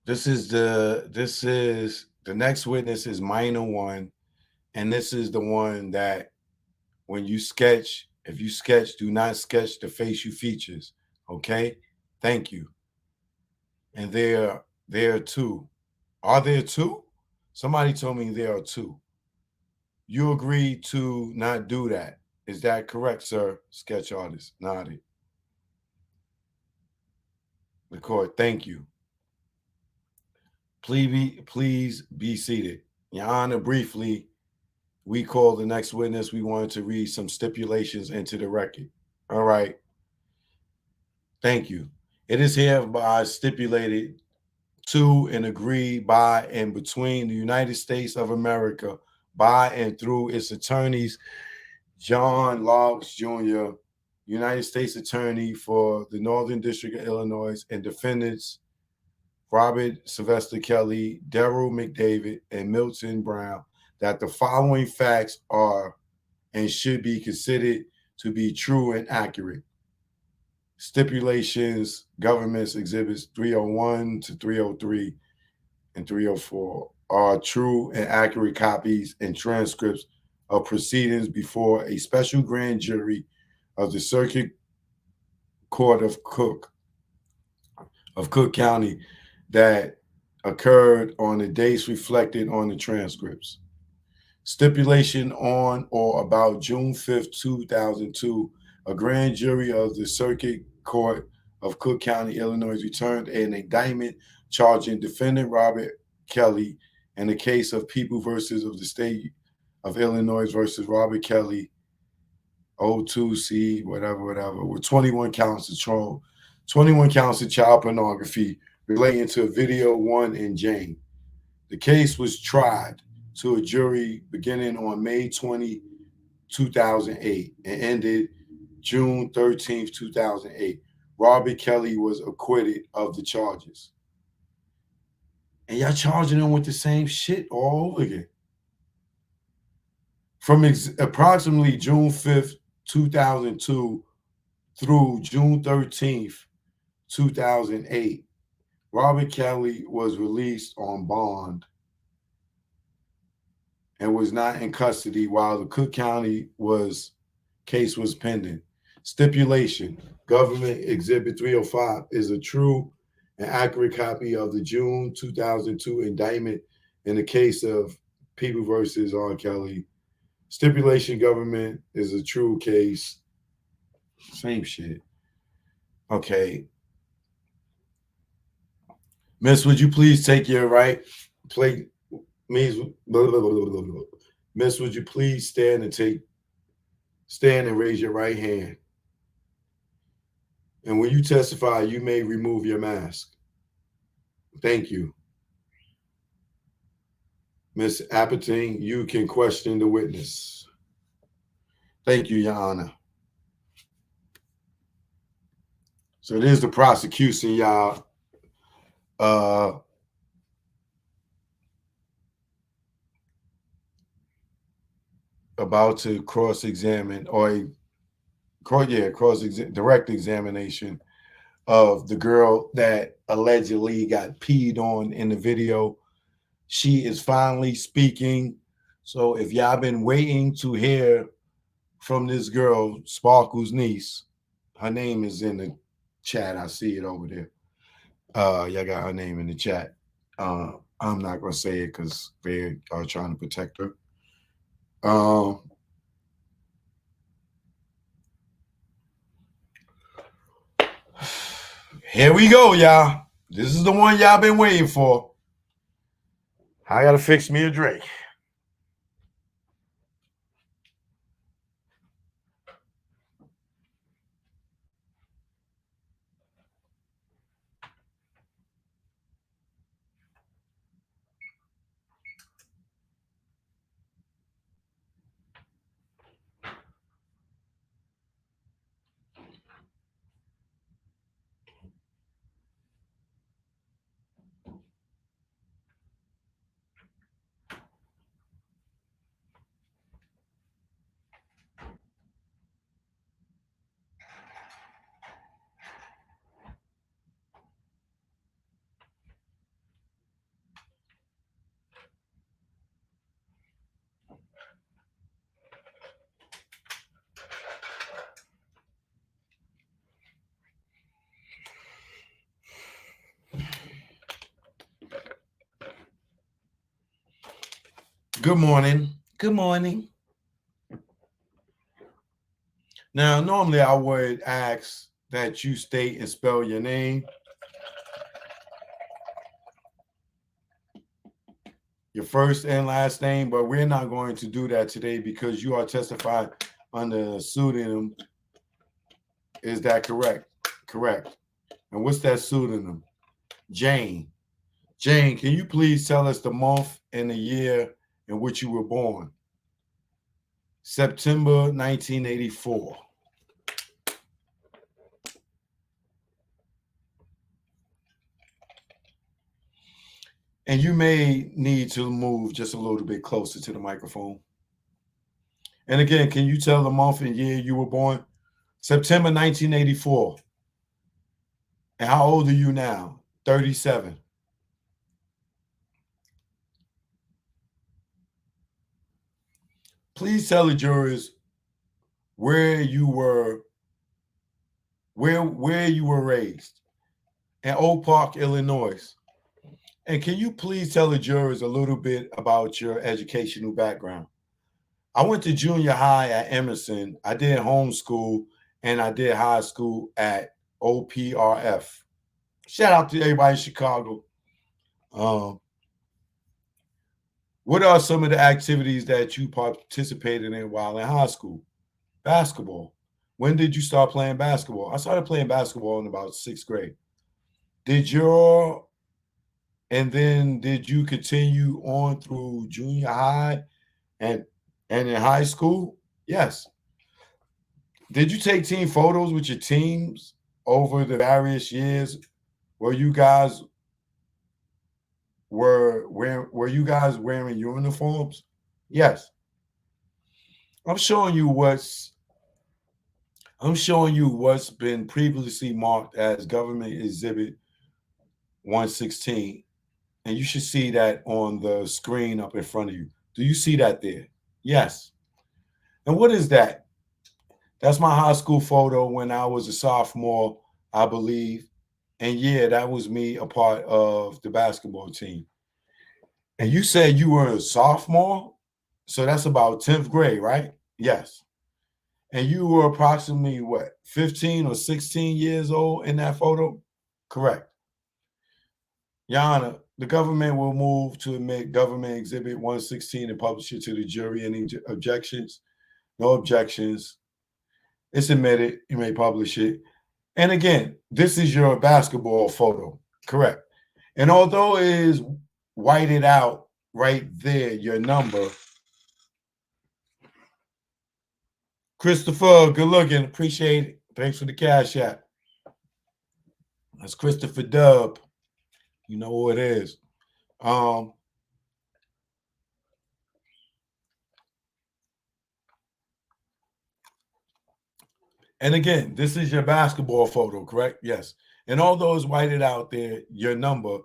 This is the next witness is minor one, and this is the one that when you sketch, if you sketch, do not sketch the face you features. Okay, thank you. And there are two. Are there two? Somebody told me there are two. You agreed to not do that. Is that correct, sir? Sketch artist nodded. The court, thank you. Please be seated. Your Honor, briefly, we call the next witness. We wanted to read some stipulations into the record. All right. Thank you. It is hereby stipulated to and agreed by and between the United States of America by and through its attorneys, John Laux Jr., United States Attorney for the Northern District of Illinois, and defendants Robert Sylvester Kelly, Daryl McDavid, and Milton Brown, that the following facts are and should be considered to be true and accurate. Stipulations, government's exhibits 301 to 303 and 304 are true and accurate copies and transcripts of proceedings before a special grand jury of the Circuit Court of Cook County that occurred on the dates reflected on the transcripts. Stipulation on or about June 5th, 2002, a grand jury of the Circuit Court of Cook County, Illinois, returned an indictment charging defendant Robert Kelly in the case of People versus of the State of Illinois versus Robert Kelly, O2C, whatever, with 21 counts of 21 counts of child pornography relating to Video One and Jane. The case was tried to a jury beginning on May 20, 2008, and ended June 13th, 2008. Robert Kelly was acquitted of the charges. And y'all charging him with the same shit all over again. From approximately June 5th, 2002 through June 13th, 2008, Robert Kelly was released on bond and was not in custody while the Cook County case was pending. Stipulation, Government Exhibit 305 is a true and accurate copy of the June 2002 indictment in the case of People versus R. Kelly. Stipulation, Government is a true case. Same shit. Okay. Miss, would you please take your right plate? Miss, Miss, would you please stand and raise your right hand? And when you testify, you may remove your mask. Thank you. Miss Apperton, you can question the witness. Thank you, Your Honor. So it is the prosecution, y'all. About to cross-examine or direct examination of the girl that allegedly got peed on in the video. She is finally speaking. So if y'all been waiting to hear from this girl, Sparkle's niece, her name is in the chat. I see it over there. Y'all got her name in the chat. I'm not gonna say it because they are trying to protect her. Here we go, y'all. This is the one y'all been waiting for. I gotta fix me a drink. Good morning. Good morning. Now, normally I would ask that you state and spell your name, your first and last name, but we're not going to do that today because you are testifying under a pseudonym. Is that correct? Correct. And what's that pseudonym? Jane. Jane, can you please tell us the month and the year in which you were born? September 1984. And you may need to move just a little bit closer to the microphone. And again, can you tell the month and year you were born? September 1984. And how old are you now? 37. Please tell the jurors where you were raised. In Oak Park, Illinois. And can you please tell the jurors a little bit about your educational background? I went to junior high at Emerson. I did homeschool and I did high school at OPRF. Shout out to everybody in Chicago. What are some of the activities that you participated in while in high school? Basketball. When did you start playing basketball? I started playing basketball in about sixth grade. And then did you continue on through junior high and in high school? Yes. Did you take team photos with your teams over the various years where you guys were you guys wearing uniforms? Yes. I'm showing you what's been previously marked as government exhibit 116, and you should see that on the screen up in front of you. Do you see that there? Yes. And what is that? That's my high school photo when I was a sophomore, I believe. And yeah, that was me, a part of the basketball team. And you said you were a sophomore? So that's about 10th grade, right? Yes. And you were approximately what, 15 or 16 years old in that photo? Correct. Your Honor, the government will move to admit government exhibit 116 and publish it to the jury. Any objections? No objections. It's admitted. You may publish it. And again, this is your basketball photo. Correct. And although it is whited out right there, your number. Christopher, good looking. Appreciate it. Thanks for the cash app. That's Christopher Dub. You know who it is. And again, this is your basketball photo, correct? Yes. And although it's whited out there, your number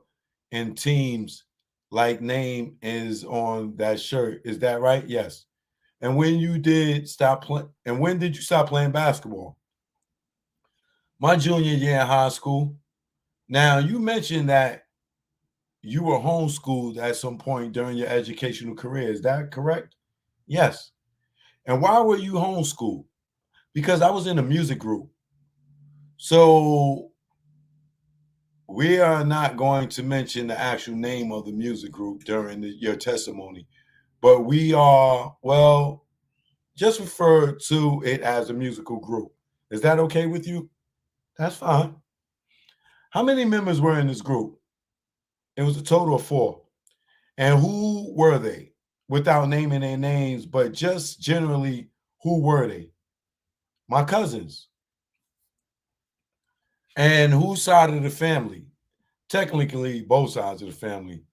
and teams like name is on that shirt. Is that right? Yes. And when did you stop playing basketball? My junior year in high school. Now, you mentioned that you were homeschooled at some point during your educational career. Is that correct? Yes. And why were you homeschooled? Because I was in a music group. So we are not going to mention the actual name of the music group during your testimony, but we are, well, just refer to it as a musical group. Is that okay with you? That's fine. How many members were in this group? It was a total of 4. And who were they? Without naming their names, but just generally, who were they? My cousins. And whose side of the family? Technically, both sides of the family.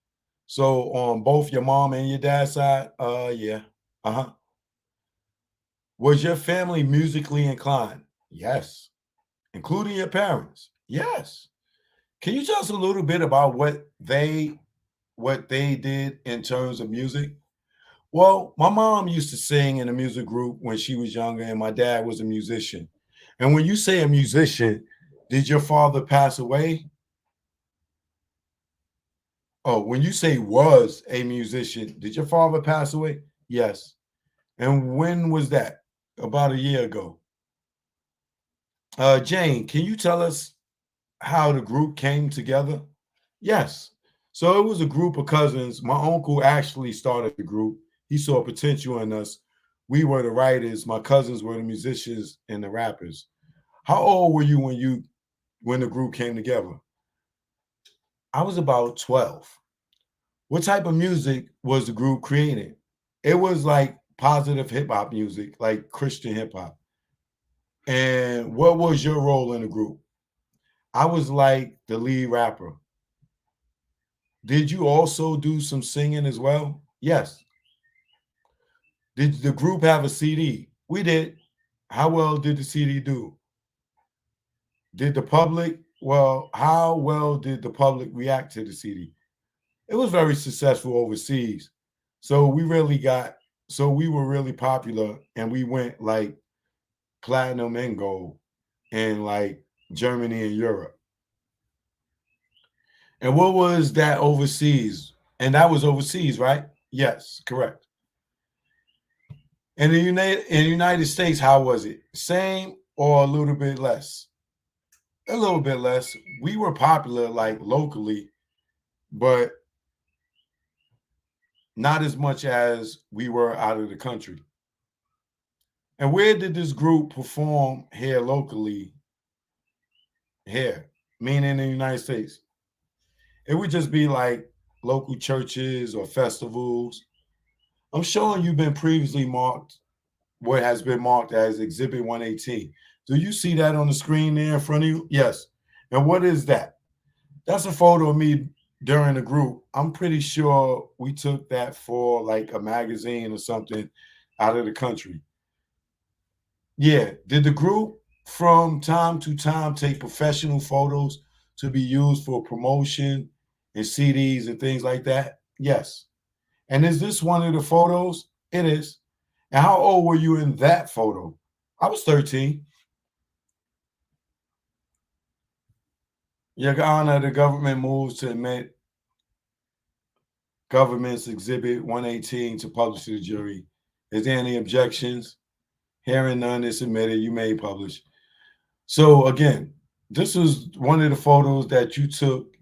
So on both your mom and your dad's side, yeah. Uh-huh. Was your family musically inclined? Yes. Including your parents? Yes. Can you tell us a little bit about what they did in terms of music? Well, my mom used to sing in a music group when she was younger, and my dad was a musician. And when you say a musician, did your father pass away? Oh, when you say was a musician, did your father pass away? Yes. And when was that? About a year ago. Jane, can you tell us how the group came together? Yes. So it was a group of cousins. My uncle actually started the group. He saw potential in us. We were the writers. My cousins were the musicians and the rappers. How old were you when the group came together? I was about 12. What type of music was the group creating? It was like positive hip hop music, like Christian hip hop. And what was your role in the group? I was like the lead rapper. Did you also do some singing as well? Yes. Did the group have a CD? We did. How well did the CD do? How well did the public react to the CD? It was very successful overseas. So we were really popular and we went like platinum and gold in like Germany and Europe. And what was that overseas? And that was overseas, right? Yes, correct. And in the United States, how was it? Same or a little bit less? A little bit less. We were popular like locally, but not as much as we were out of the country. And where did this group perform here locally? Here, meaning in the United States. It would just be like local churches or festivals. I'm showing you've been previously marked, what has been marked as Exhibit 118. Do you see that on the screen there in front of you? Yes. And what is that? That's a photo of me during the group. I'm pretty sure we took that for like a magazine or something out of the country. Yeah. Did the group from time to time take professional photos to be used for promotion and CDs and things like that? Yes. And is this one of the photos? It is. And how old were you in that photo? I was 13. Your Honor, the government moves to admit government's Exhibit 118 to publish to the jury. Is there any objections? Hearing none is submitted. You may publish. So again, this was one of the photos that you took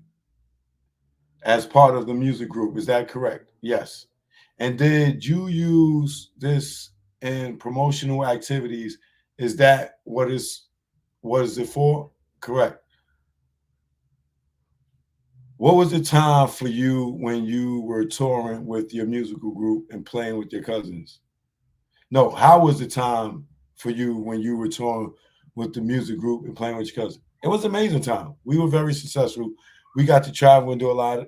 as part of the music group. Is that correct? Yes. And did you use this in promotional activities? Is that what is it for? Correct. What was the time for you when you were touring with your musical group and playing with your cousins? No, how was the time for you when you were touring with the music group and playing with your cousins? It was an amazing time. We were very successful. We got to travel and do a lot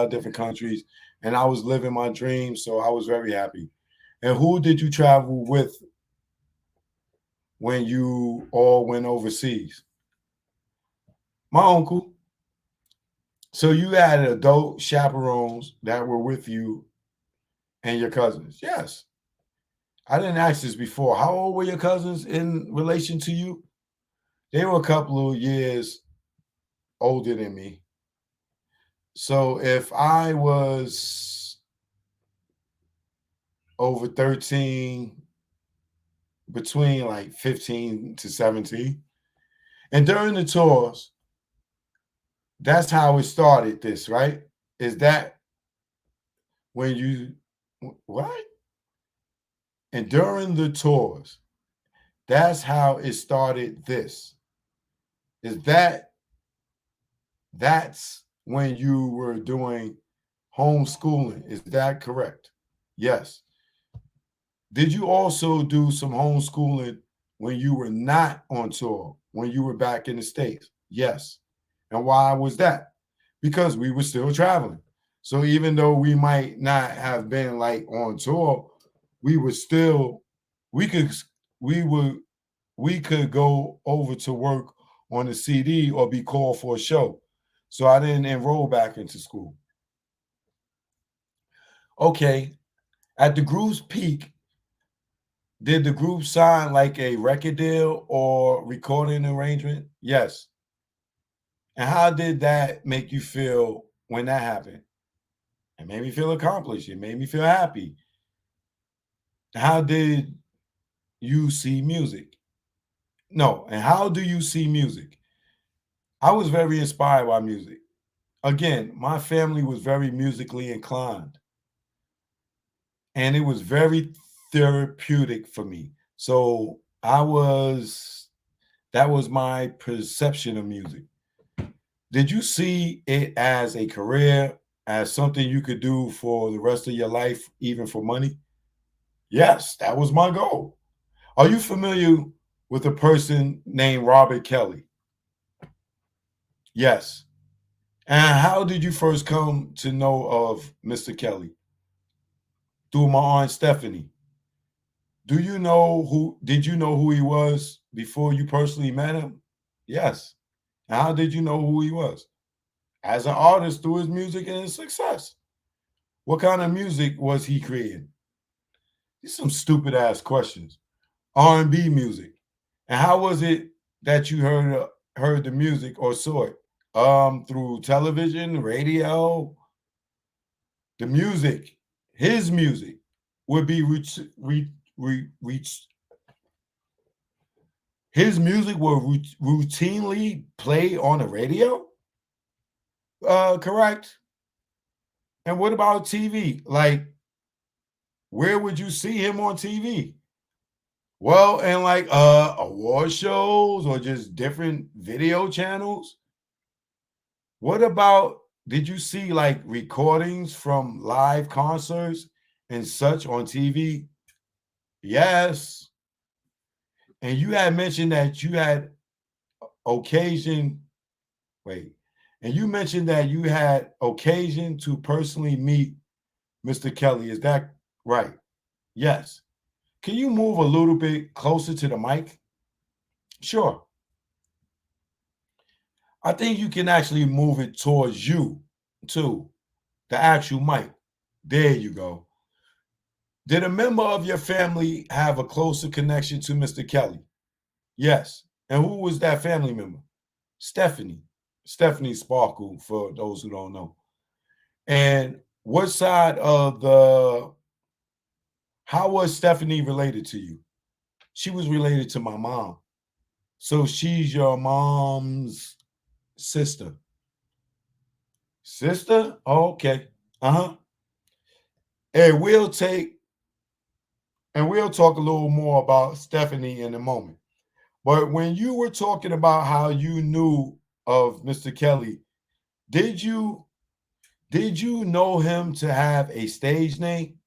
of different countries, and I was living my dream, so I was very happy. And who did you travel with when you all went overseas? My uncle. So you had adult chaperones that were with you and your cousins. Yes. I didn't ask this before. How old were your cousins in relation to you? They were a couple of years older than me. So if I was over 13, between like 15 to 17, and during the tours, that's how it started this, right? Is that when you, what? And during the tours, that's how it started this. Is that's when you were doing homeschooling? Is that correct? Yes. Did you also do some homeschooling when you were not on tour, when you were back in the States? Yes. And why was that? Because we were still traveling. So even though we might not have been like on tour, we were still, we could, we were we could go over to work on a CD or be called for a show. So I didn't enroll back into school. Okay. At the group's peak, did the group sign like a record deal or recording arrangement? Yes. And how did that make you feel when that happened? It made me feel accomplished. It made me feel happy. How did you see music? No, and how do you see music? I was very inspired by music. Again, my family was very musically inclined, and it was very therapeutic for me. So that was my perception of music. Did you see it as a career, as something you could do for the rest of your life, even for money? Yes, that was my goal. Are you familiar with a person named Robert Kelly? Yes. And how did you first come to know of Mr. Kelly? Through my aunt Stephanie. Did you know who he was before you personally met him? Yes. And how did you know who he was? As an artist through his music and his success. What kind of music was he creating? These are some stupid ass questions. R&B music. And how was it that you heard the music or saw it? Through television, radio, the music, his music would be his music will routinely play on the radio. Correct. And what about TV? Like, where would you see him on TV? Well, and like award shows or just different video channels. What about, did you see like recordings from live concerts and such on TV? Yes. And you had mentioned that you had occasion, wait, and you mentioned that you had occasion to personally meet Mr. Kelly. Is that right? Yes. Can you move a little bit closer to the mic? Sure. I think you can actually move it towards you too, the actual mic. There you go. Did a member of your family have a closer connection to Mr. Kelly? Yes. And who was that family member? Stephanie. Stephanie Sparkle, for those who don't know. And what side of how was Stephanie related to you? She was related to my mom. So she's your mom's sister. Sister? Oh, okay. Uh-huh. And we'll talk a little more about Stephanie in a moment. But when you were talking about how you knew of Mr. Kelly, did you know him to have a stage name?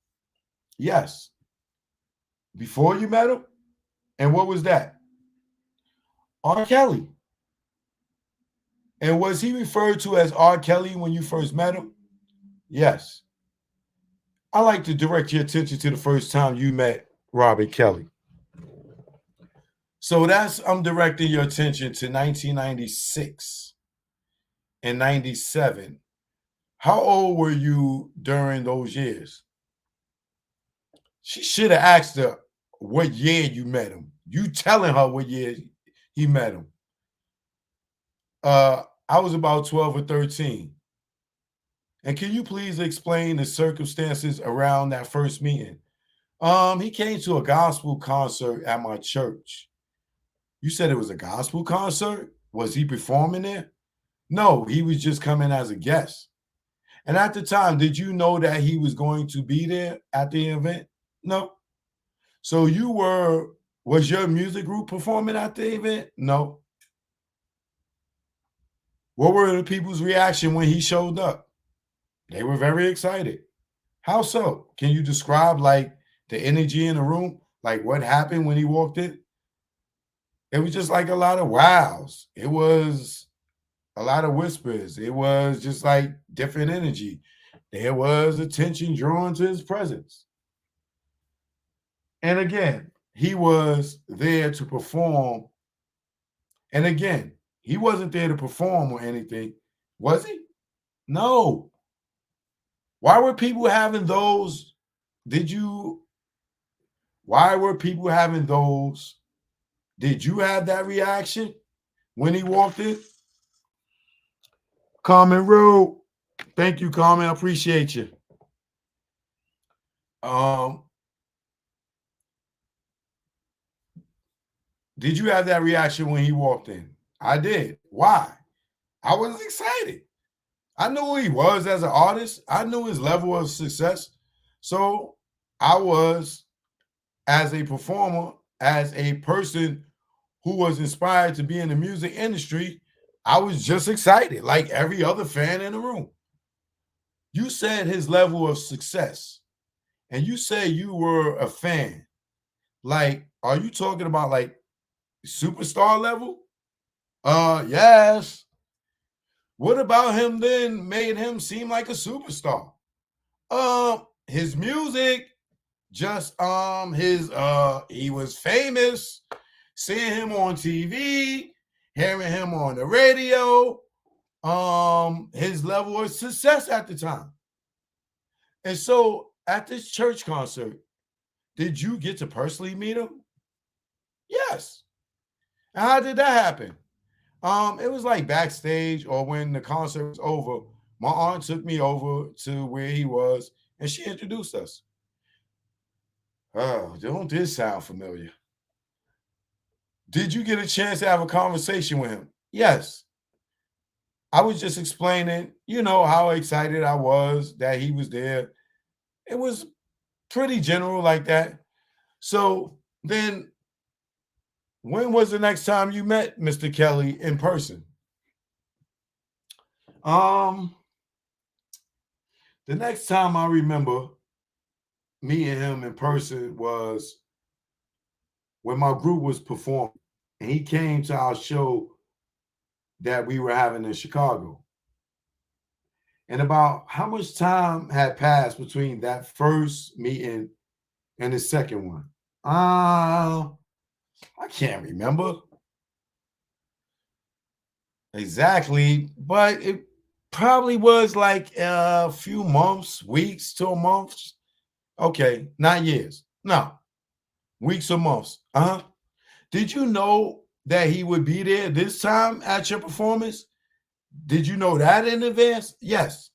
Yes. Before you met him? And what was that? R. Kelly. And was he referred to as R. Kelly when you first met him? Yes. I like to direct your attention to the first time you met Robert Kelly. So I'm directing your attention to 1996 and 97. How old were you during those years? She should have asked her what year you met him. You telling her what year he met him. I was about 12 or 13. And can you please explain the circumstances around that first meeting? He came to a gospel concert at my church. You said it was a gospel concert? Was he performing there? No, he was just coming as a guest. And at the time, did you know that he was going to be there at the event? No. So was your music group performing at the event? No. What were the people's reaction when he showed up? They were very excited. How so? Can you describe like the energy in the room? Like what happened when he walked in? It was just like a lot of wows. It was a lot of whispers. It was just like different energy. There was attention drawn to his presence. And again, he was there to perform. And again, he wasn't there to perform or anything. Was he? No. Why were people having those? Did you? Why were people having those? Did you have that reaction when he walked in? Carmen Road. Thank you, Carmen. I appreciate you. Did you have that reaction when he walked in? I did. Why? I was excited. I knew who he was as an artist. I knew his level of success. So I was, as a performer, as a person who was inspired to be in the music industry, I was just excited, like every other fan in the room. You said his level of success, and you said you were a fan. Like, are you talking about like superstar level? Yes. What about him then made him seem like a superstar? His music, just his he was famous, seeing him on TV, hearing him on the radio, his level of success at the time. And so at this church concert, did you get to personally meet him? Yes. And how did that happen? It was like backstage or when the concert was over, my aunt took me over to where he was and she introduced us. Oh, don't this sound familiar? Did you get a chance to have a conversation with him? Yes. I was just explaining, how excited I was that he was there. It was pretty general like that. So then, when was the next time you met Mr. Kelly in person? Um, the next time I remember meeting him in person was when my group was performing, and he came to our show that we were having in Chicago. And about how much time had passed between that first meeting and the second one? I can't remember exactly, but it probably was like a few months, weeks to a month. Okay, not years. No, weeks or months. Uh-huh. Did you know that he would be there this time at your performance? Did you know that in advance? Yes.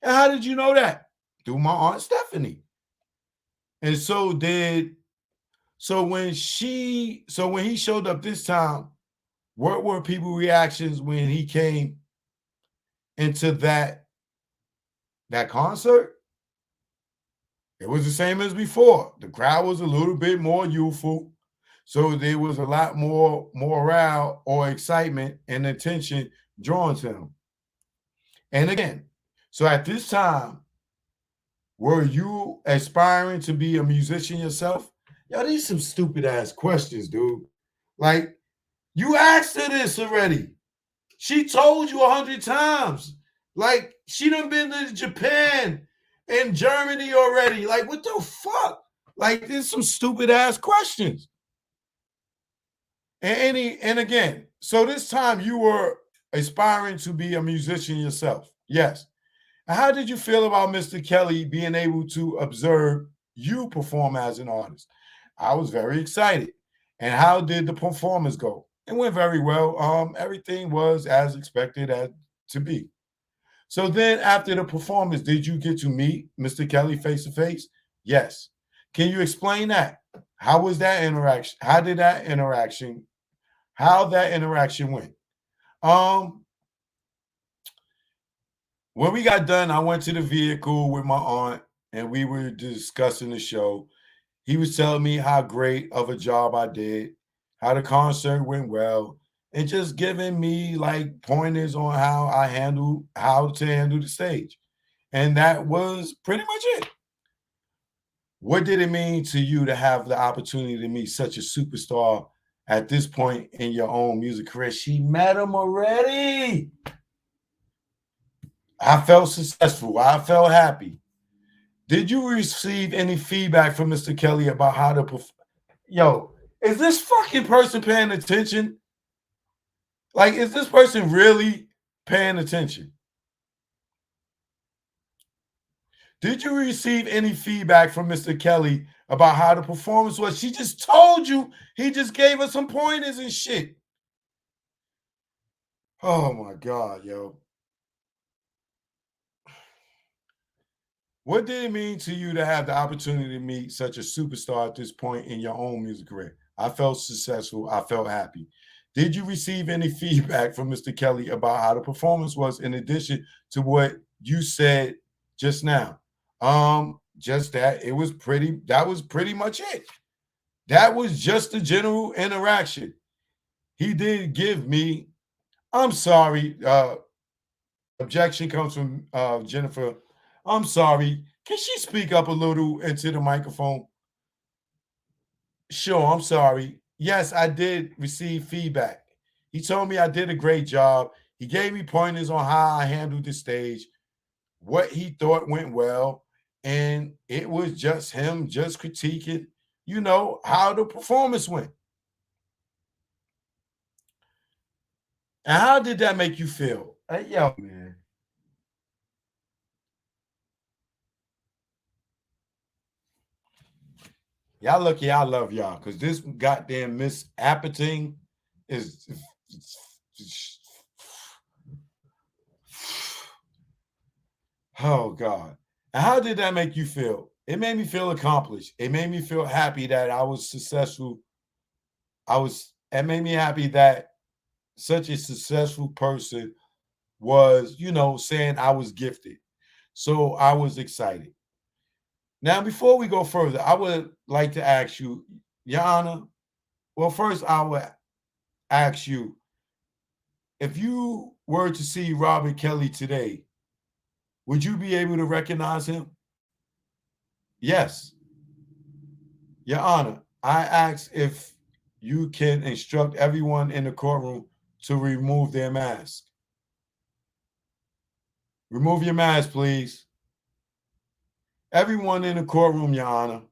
And how did you know that? Through my aunt Stephanie. And so when he showed up this time, what were people reactions when he came into that concert? It was the same as before. The crowd was a little bit more youthful. So there was a lot more morale or excitement and attention drawn to him. And again, so at this time, were you aspiring to be a musician yourself? Yo, these some stupid ass questions, dude. Like, you asked her this already. She told you 100 times. Like, she done been to Japan and Germany already. Like, what the fuck? Like, there's some stupid ass questions. And again, so this time you were aspiring to be a musician yourself. Yes. How did you feel about Mr. Kelly being able to observe you perform as an artist? I was very excited. And how did the performance go? It went very well. Everything was as expected as to be. So then after the performance, did you get to meet Mr. Kelly face to face? Yes. Can you explain that? How was that interaction? How that interaction went? Um, when we got done, I went to the vehicle with my aunt and we were discussing the show. He was telling me how great of a job I did, how the concert went well, and just giving me like pointers on how to handle the stage. And that was pretty much it. What did it mean to you to have the opportunity to meet such a superstar at this point in your own music career? She met him already. I felt successful. I felt happy. Did you receive any feedback from Mr. Kelly about how to perform? Yo, is this fucking person paying attention? Like, is this person really paying attention? Did you receive any feedback from Mr. Kelly about how the performance was? She just told you. He just gave us some pointers and shit. Oh my God, yo. What did it mean to you to have the opportunity to meet such a superstar at this point in your own music career? I felt successful. I felt happy. Did you receive any feedback from Mr. Kelly about how the performance was in addition to what you said just now? Just that that was pretty much it. That was just the general interaction. He did give me, I'm sorry, objection comes from Jennifer. I'm sorry. Can she speak up a little into the microphone? Sure, I'm sorry. Yes, I did receive feedback. He told me I did a great job. He gave me pointers on how I handled the stage, what he thought went well, and it was just him just critiquing, how the performance went. And how did that make you feel? Yo, man. Y'all lucky I love y'all because this goddamn Miss Appeting is. Oh God. And how did that make you feel? It made me feel accomplished. It made me feel happy that I was successful. It made me happy that such a successful person was, saying I was gifted. So I was excited. Now, before we go further, I would like to ask you, Your Honor. Well, first, I would ask you if you were to see Robert Kelly today, would you be able to recognize him? Yes. Your Honor, I ask if you can instruct everyone in the courtroom to remove their mask. Remove your mask, please. Everyone in the courtroom, Your Honor.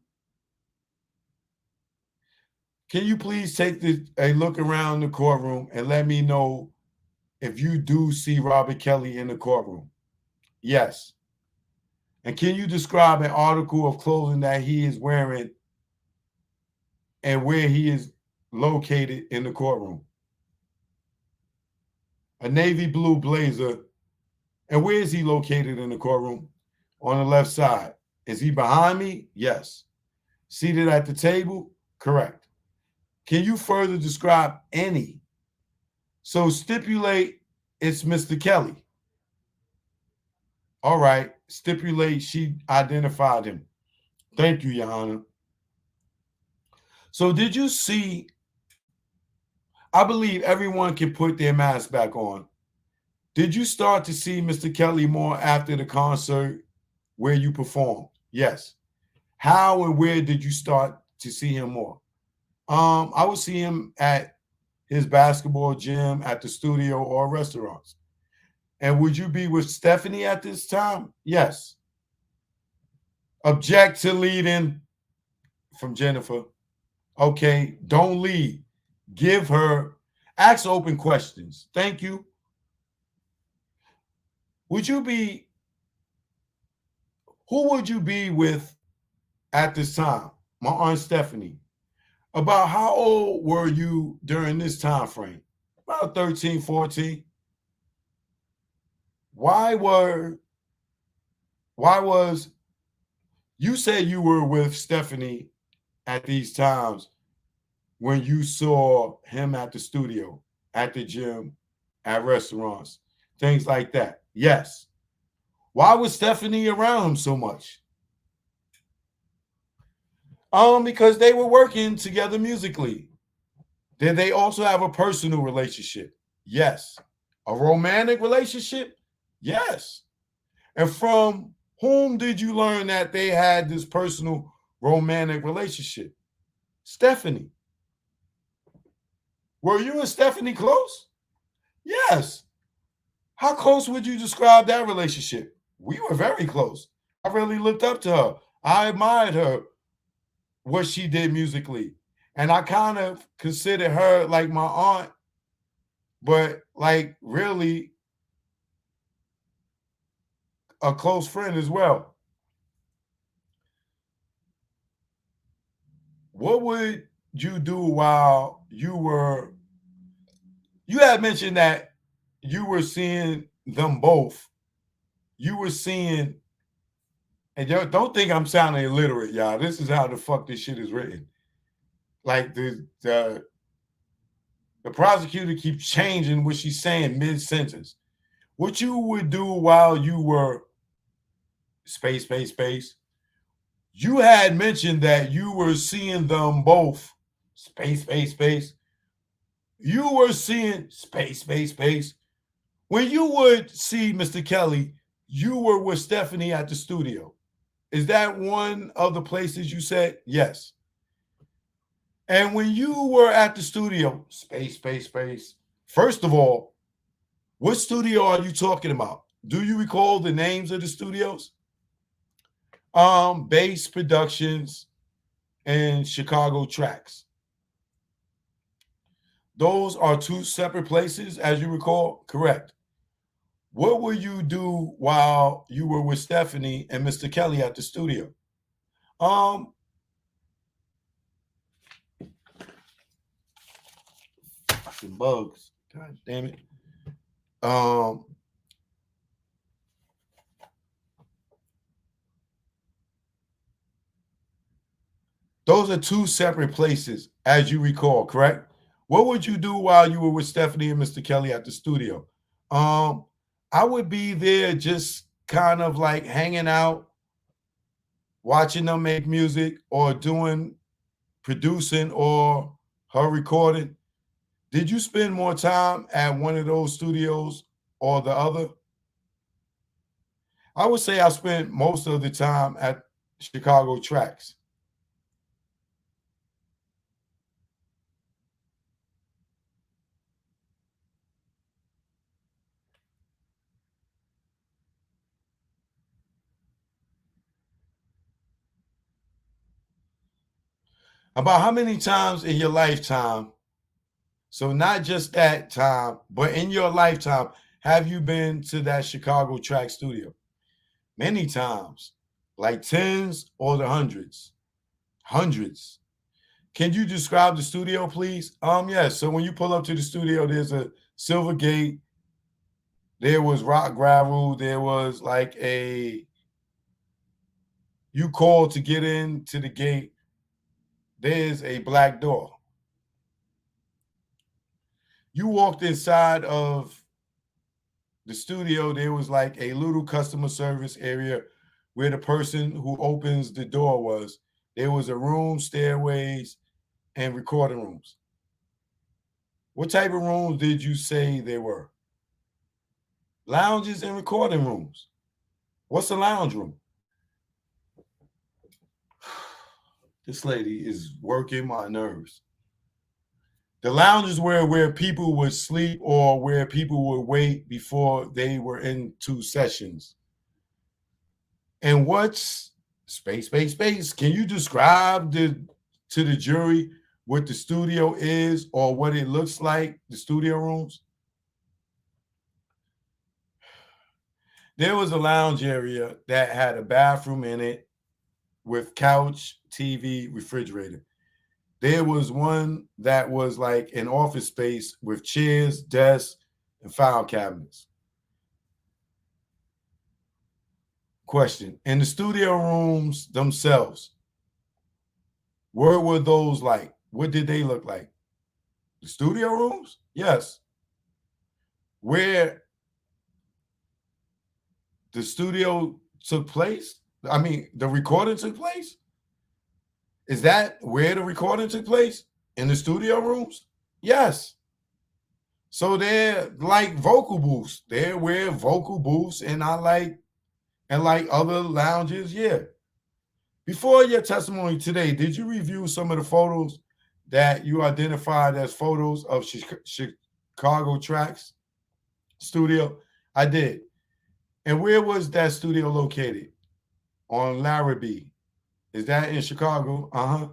Can you please take a look around the courtroom and let me know if you do see Robert Kelly in the courtroom? Yes. And can you describe an article of clothing that he is wearing and where he is located in the courtroom? A navy blue blazer. And where is he located in the courtroom? On the left side. Is he behind me? Yes. Seated at the table? Correct. Can you further describe any? So stipulate it's Mr. Kelly. All right. Stipulate she identified him. Thank you, Your Honor. So did you see? I believe everyone can put their mask back on. Did you start to see Mr. Kelly more after the concert where you performed? Yes. How and where did you start to see him more? I would see him at his basketball gym, at the studio, or restaurants. And would you be with Stephanie at this time? Yes. Object to leading from Jennifer. Okay, don't lead. Give her, ask open questions. Thank you. Would you be, who would you be with at this time? My Aunt Stephanie. About how old were you during this time frame? About 13, 14. Why was you said you were with Stephanie at these times when you saw him at the studio, at the gym, at restaurants, things like that? Yes. Why was Stephanie around him so much? Because they were working together musically. Did they also have a personal relationship? Yes. A romantic relationship? Yes. And from whom did you learn that they had this personal romantic relationship? Stephanie. Were you and Stephanie close? Yes. How close would you describe that relationship? We were very close. I really looked up to her. I admired her, what she did musically. And I kind of consider her like my aunt, but like really a close friend as well. What would you do while you had mentioned that you were seeing them both. You were seeing And y'all don't think I'm sounding illiterate, y'all. This is how the fuck this shit is written. Like the prosecutor keeps changing what she's saying mid-sentence. What you would do while you were space, space, space. You had mentioned that you were seeing them both space, space, space. You were seeing space, space, space. When you would see Mr. Kelly, you were with Stephanie at the studio. Is that one of the places you said? Yes. And when you were at the studio, space, space, space. First of all, what studio are you talking about? Do you recall the names of the studios? Base Productions and Chicago Tracks. Those are two separate places, as you recall? Correct. What will you do while you were with Stephanie and Mr. Kelly at the studio? Um, fucking bugs. God damn it. Those are two separate places, as you recall, correct? What would you do while you were with Stephanie and Mr. Kelly at the studio? Um, I would be there just kind of like hanging out, watching them make music or doing producing or her recording. Did you spend more time at one of those studios or the other? I would say I spent most of the time at Chicago Tracks. About how many times in your lifetime, so not just that time, but in your lifetime, have you been to that Chicago track studio? Many times, like tens or the hundreds? Hundreds. Can you describe the studio, please? Yes. So when you pull up to the studio, there's a silver gate. There was rock gravel. There was like you called to get into the gate. There's a black door. You walked inside of the studio. There was like a little customer service area where the person who opens the door was. There was a room, stairways, and recording rooms. What type of rooms did you say they were? Lounges and recording rooms. What's a lounge room? This lady is working my nerves. The lounges were where people would sleep or where people would wait before they were into sessions. And what's space, space, space? Can you describe to the jury what the studio is or what it looks like, the studio rooms? There was a lounge area that had a bathroom in it with couch, TV, refrigerator. There was one that was like an office space with chairs, desks, and file cabinets. Question: in the studio rooms themselves, where were those like? What did they look like? The studio rooms? Yes. Where the studio took place? I mean, the recording took place? Is that where the recording took place? In the studio rooms? Yes. So they're like vocal booths. They're where vocal booths and like other lounges. Yeah. Before your testimony today, did you review some of the photos that you identified as photos of Chicago Tracks studio? I did. And where was that studio located? On Larrabee. Is that in Chicago? Uh-huh.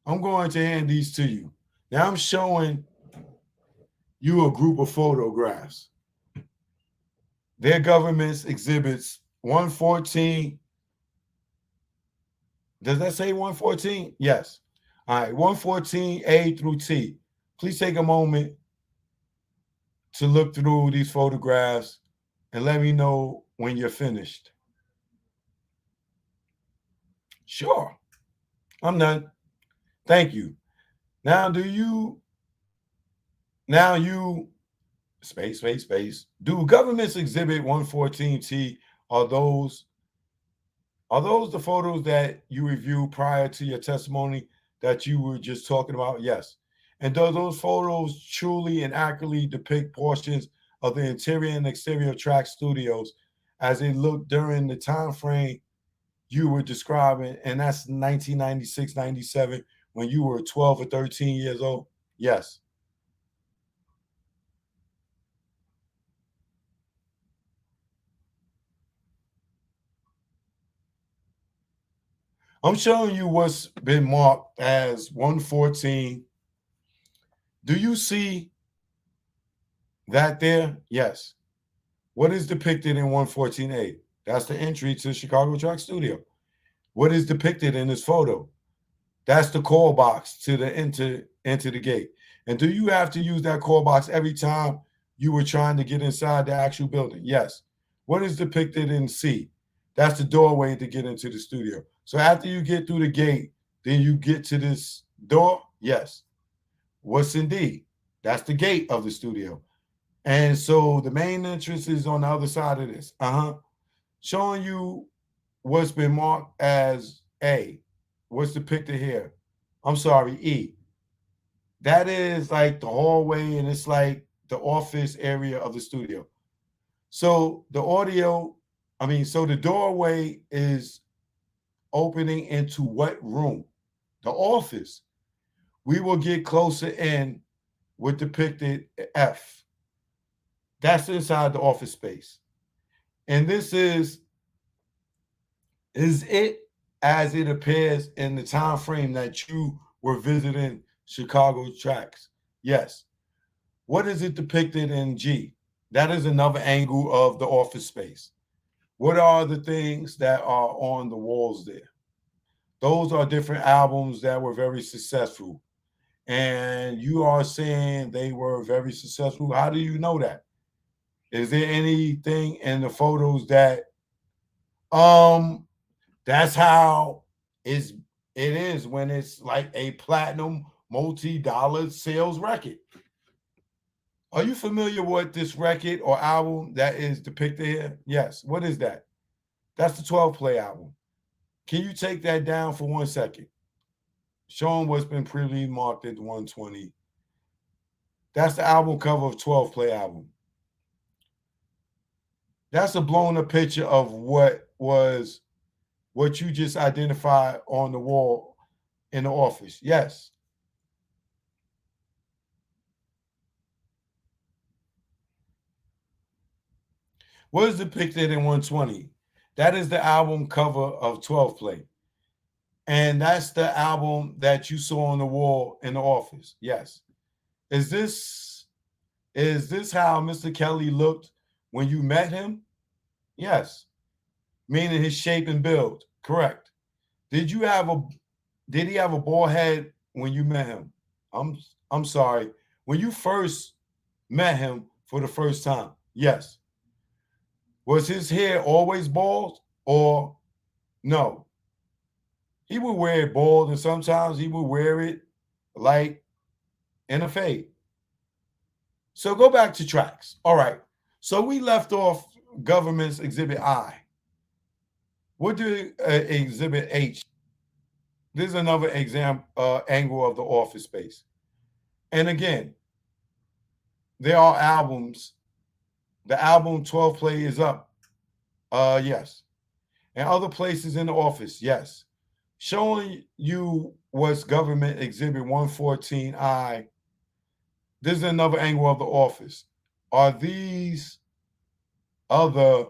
I'm going to hand these to you. Now I'm showing you a group of photographs. Their government's exhibits 114. Does that say 114? Yes. All right, 114A through T. Please take a moment to look through these photographs and let me know when you're finished. Sure. I'm done. Thank you. Now, do you, now you, space. Do governments exhibit 114T? Are those, are those the photos that you reviewed prior to your testimony that you were just talking about? Yes. And do those photos truly and accurately depict portions of the interior and exterior track studios as they looked during the time frame you were describing? And that's 1996, 97, when you were 12 or 13 years old? Yes. I'm showing you what's been marked as 114. Do you see that there? Yes. What is depicted in 114A? That's the entry to Chicago Track Studio. What is depicted in this photo? That's the call box to the enter the gate. And do you have to use that call box every time you were trying to get inside the actual building? Yes. What is depicted in C? That's the doorway to get into the studio. So after you get through the gate, then you get to this door? Yes. What's in D? That's the gate of the studio. And so the main entrance is on the other side of this. Showing you what's been marked as A. What's depicted here? I'm sorry, E. That is like the hallway and it's like the office area of the studio. So the audio, so the doorway is opening into what room? The office. We will get closer in with depicted F. That's inside the office space. And this is it as it appears in the time frame that you were visiting Chicago tracks? Yes. What is it depicted in G? That is another angle of the office space. What are the things that are on the walls there? Those are different albums that were very successful. And you are saying they were very successful. How do you know that? Is there anything in the photos that um that's how it's it is when it's like a platinum multi-dollar sales record? Are you familiar with this record or album that is depicted here? Yes. What is that? That's the 12 play album. Can you take that down for 1 second? Show them what's been previously marked at 120. That's the album cover of 12 play album. That's a blown up picture of what you just identified on the wall in the office. Yes. What is depicted in 120? That is the album cover of 12 play. And that's the album that you saw on the wall in the office. Yes. Is this how Mr. Kelly looked when you met him? Yes. Meaning his shape and build. Correct. Did you have a did he have a bald head when you met him? I'm I'm sorry. When you first met him for the first time. Yes. Was his hair always bald or no? He would wear it bald and sometimes he would wear it like in a fade. So go back to tracks. All right. So we left off government's exhibit I. What do exhibit H? This is another angle of the office space. And again, there are albums. The album 12 play is up. Yes. And other places in the office, yes. Showing you what's government exhibit 114I. This is another angle of the office. Are these other,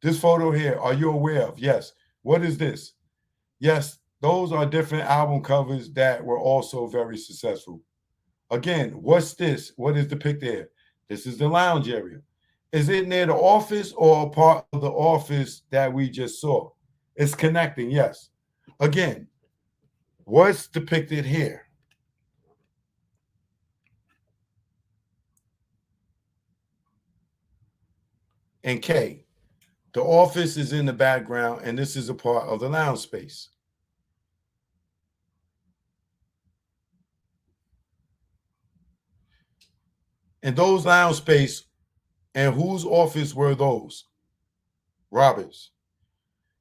this photo here, are you aware of? Yes. What is this? Yes, those are different album covers that were also very successful. Again, what's this? What is depicted here? This is the lounge area. Is it near the office or a part of the office that we just saw? It's connecting, yes. Again, what's depicted here? And K, the office is in the background, and this is a part of the lounge space. And those lounge space, and whose office were those? Robert's.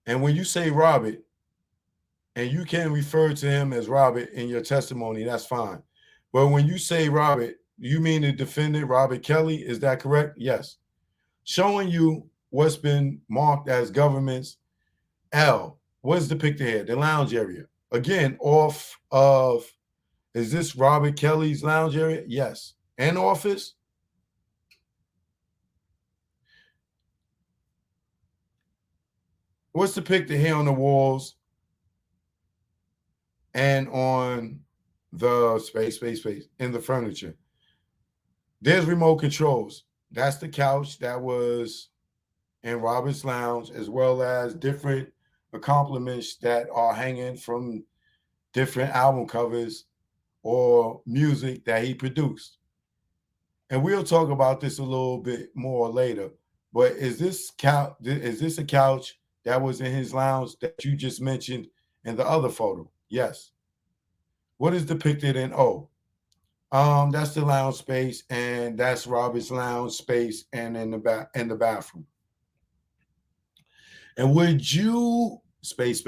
And when you say Robert, and you can refer to him as Robert in your testimony, that's fine. But when you say Robert, you mean the defendant, Robert Kelly? Is that correct? Yes. Showing you what's been marked as government's L. What's depicted here? The lounge area. Again, off of, is this Robert Kelly's lounge area? Yes. And office? What's depicted here on the walls and on the space, in the furniture? There's remote controls. That's the couch that was in Robert's lounge, as well as different accompaniments that are hanging from different album covers or music that he produced. And we'll talk about this a little bit more later. But is this a couch that was in his lounge that you just mentioned in the other photo? Yes. What is depicted in O? That's the lounge space, and that's Robert's lounge space, and in the bathroom. And would you space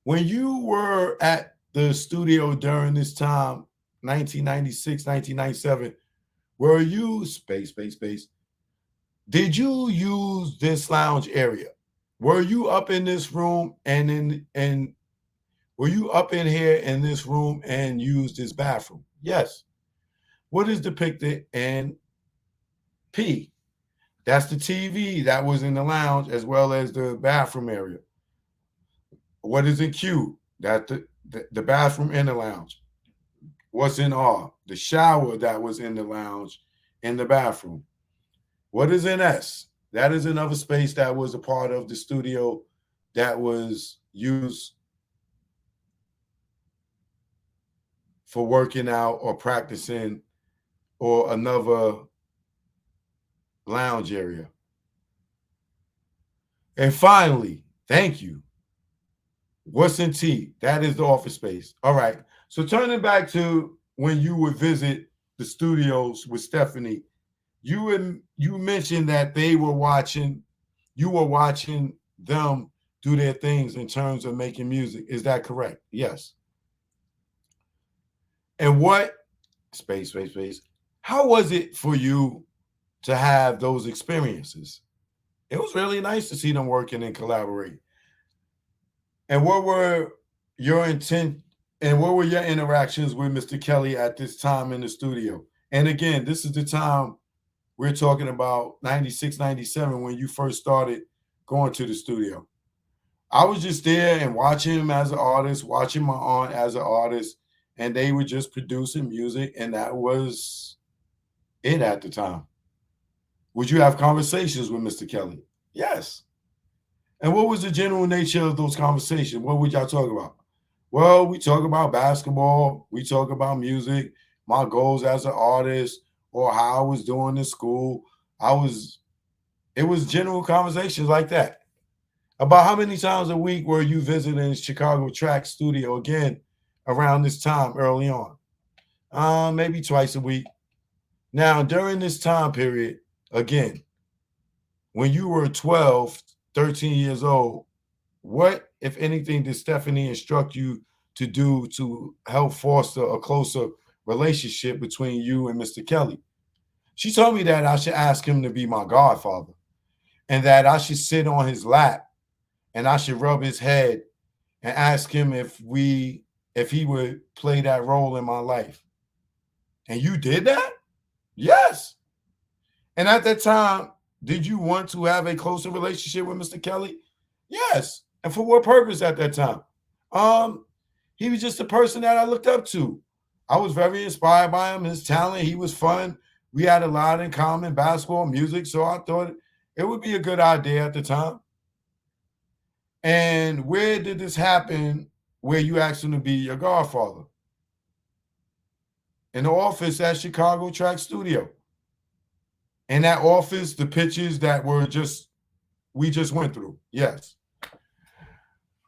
when you were at the studio during this time, 1996, 1997, were you space? Did you use this lounge area? Were you up in this room and were you up in here in this room and used this bathroom? Yes. What is depicted in P? That's the TV that was in the lounge as well as the bathroom area. What is in Q? That's the bathroom in the lounge. What's in R? The shower that was in the lounge in the bathroom. What is in S? That is another space that was a part of the studio that was used for working out or practicing, or another lounge area. And finally, thank you. What's in T? That is the office space. All right. So turning back to when you would visit the studios with Stephanie, you mentioned that you were watching them do their things in terms of making music. Is that correct? Yes. And what space. How was it for you to have those experiences? It was really nice to see them working and collaborating. And what were your intent and what were your interactions with Mr. Kelly at this time in the studio? And again, this is the time we're talking about 96, 97, when you first started going to the studio. I was just there and watching him as an artist, watching my aunt as an artist, and they were just producing music, and that was it at the time. Would you have conversations with Mr. Kelly? Yes. And what was the general nature of those conversations? What would y'all talk about? Well, we talk about basketball. We talk about music, my goals as an artist, or how I was doing in school. It was general conversations like that. About how many times a week were you visiting Chicago Track Studio again around this time early on? Maybe twice a week. Now, during this time period, again, when you were 12, 13 years old, what, if anything, did Stephanie instruct you to do to help foster a closer relationship between you and Mr. Kelly? She told me that I should ask him to be my godfather, and that I should sit on his lap and I should rub his head and ask him if he would play that role in my life. And you did that? Yes. And at that time, did you want to have a closer relationship with Mr. Kelly? Yes. And for what purpose at that time? He was just a person that I looked up to. I was very inspired by him, his talent. He was fun. We had a lot in common, basketball, music. So I thought it would be a good idea at the time. And where did this happen where you asked him to be your godfather? In the office at Chicago Track Studio. In that office, the pictures that we just went through. Yes.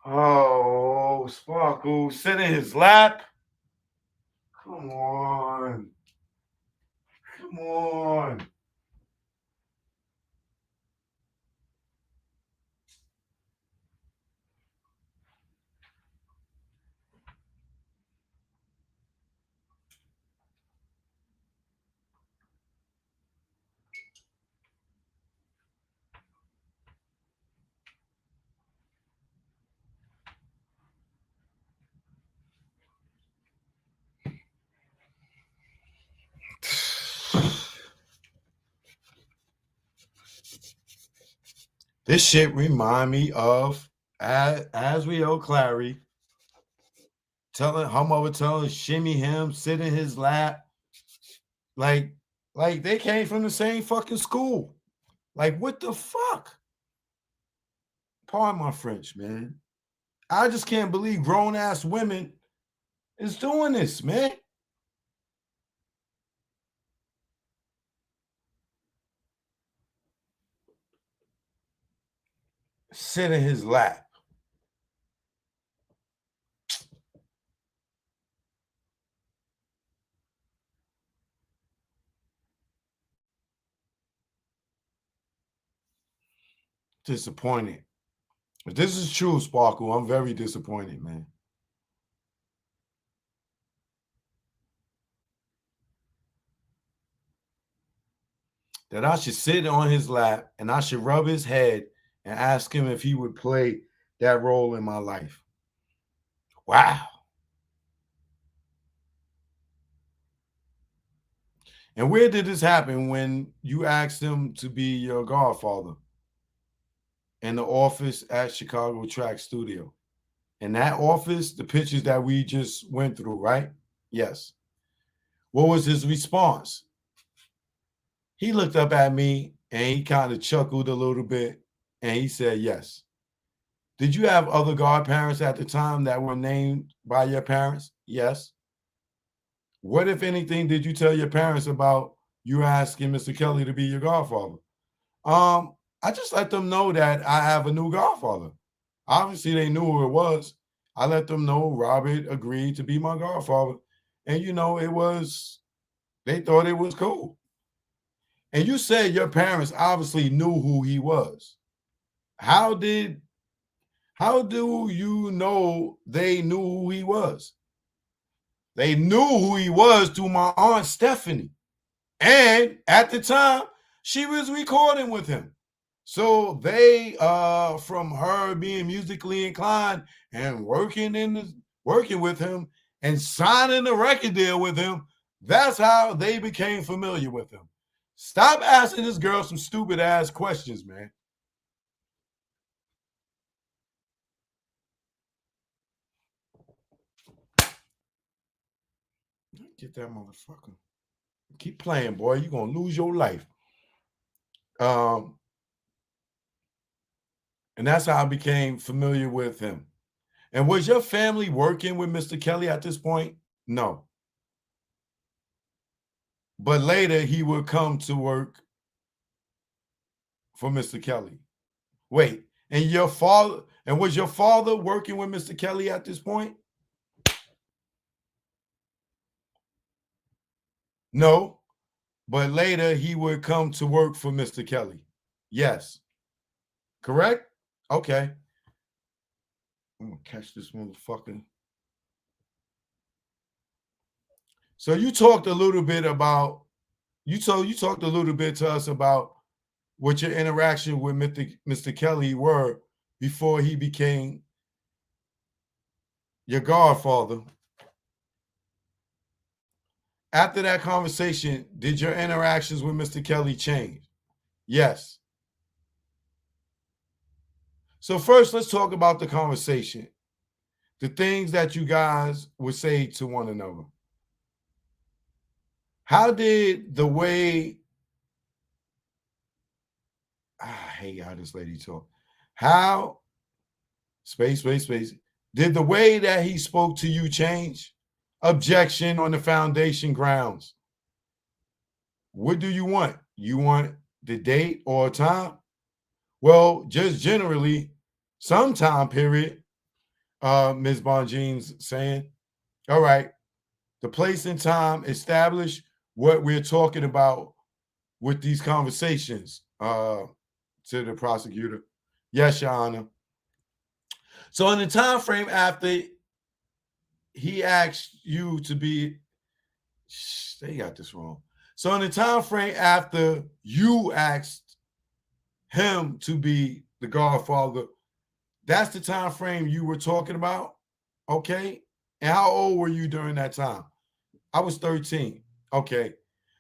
Oh, Sparkle, sit in his lap. Come on. Come on. This shit remind me of Asriel Clary telling her mother telling shimmy him, sit in his lap. Like, like they came from the same fucking school. Like, what the fuck? Pardon my French, man. I just can't believe grown ass women is doing this, man. Sit in his lap. Disappointed. If this is true, Sparkle, I'm very disappointed, man. That I should sit on his lap and I should rub his head and ask him if he would play that role in my life. Wow. And where did this happen when you asked him to be your godfather? In the office at Chicago Track Studio. In that office, the pictures that we just went through, right? Yes. What was his response? He looked up at me and he kind of chuckled a little bit and he said, yes. Did you have other godparents at the time that were named by your parents? Yes. What, if anything, did you tell your parents about you asking Mr. Kelly to be your godfather? I just let them know that I have a new godfather. Obviously, they knew who it was. I let them know Robert agreed to be my godfather. And they thought it was cool. And you said your parents obviously knew who he was. How do you know they knew who he was? They knew who he was through my aunt Stephanie. And at the time, she was recording with him. So they from her being musically inclined and working with him and signing a record deal with him, that's how they became familiar with him. Stop asking this girl some stupid ass questions, man. Get that motherfucker. Keep playing, boy. You're gonna lose your life. And that's how I became familiar with him. And was your family working with Mr. Kelly at this point? No. But later he would come to work for Mr. Kelly. Wait, and was your father working with Mr. Kelly at this point? No, but later he would come to work for Mr. Kelly. Yes. Correct? Okay. I'm gonna catch this motherfucker. So you talked a little bit about you talked a little bit to us about what your interaction with Mr. Kelly were before he became your godfather. After that conversation, did your interactions with Mr. Kelly change? Yes. So first, let's talk about the conversation, the things that you guys would say to one another. How did the way I hate how this lady talk. How space did the way that he spoke to you change? Objection on the foundation grounds. What do you want? You want the date or time? Well, just generally, some time period. Ms. Bonjean's saying, all right, the place and time established. what we're talking about with these conversations, to the prosecutor. Yes, Your Honor. So in the time frame after he asked you to be, they got this wrong. So in the time frame after you asked him to be the godfather, that's the time frame you were talking about, okay? And how old were you during that time? I was 13. Okay.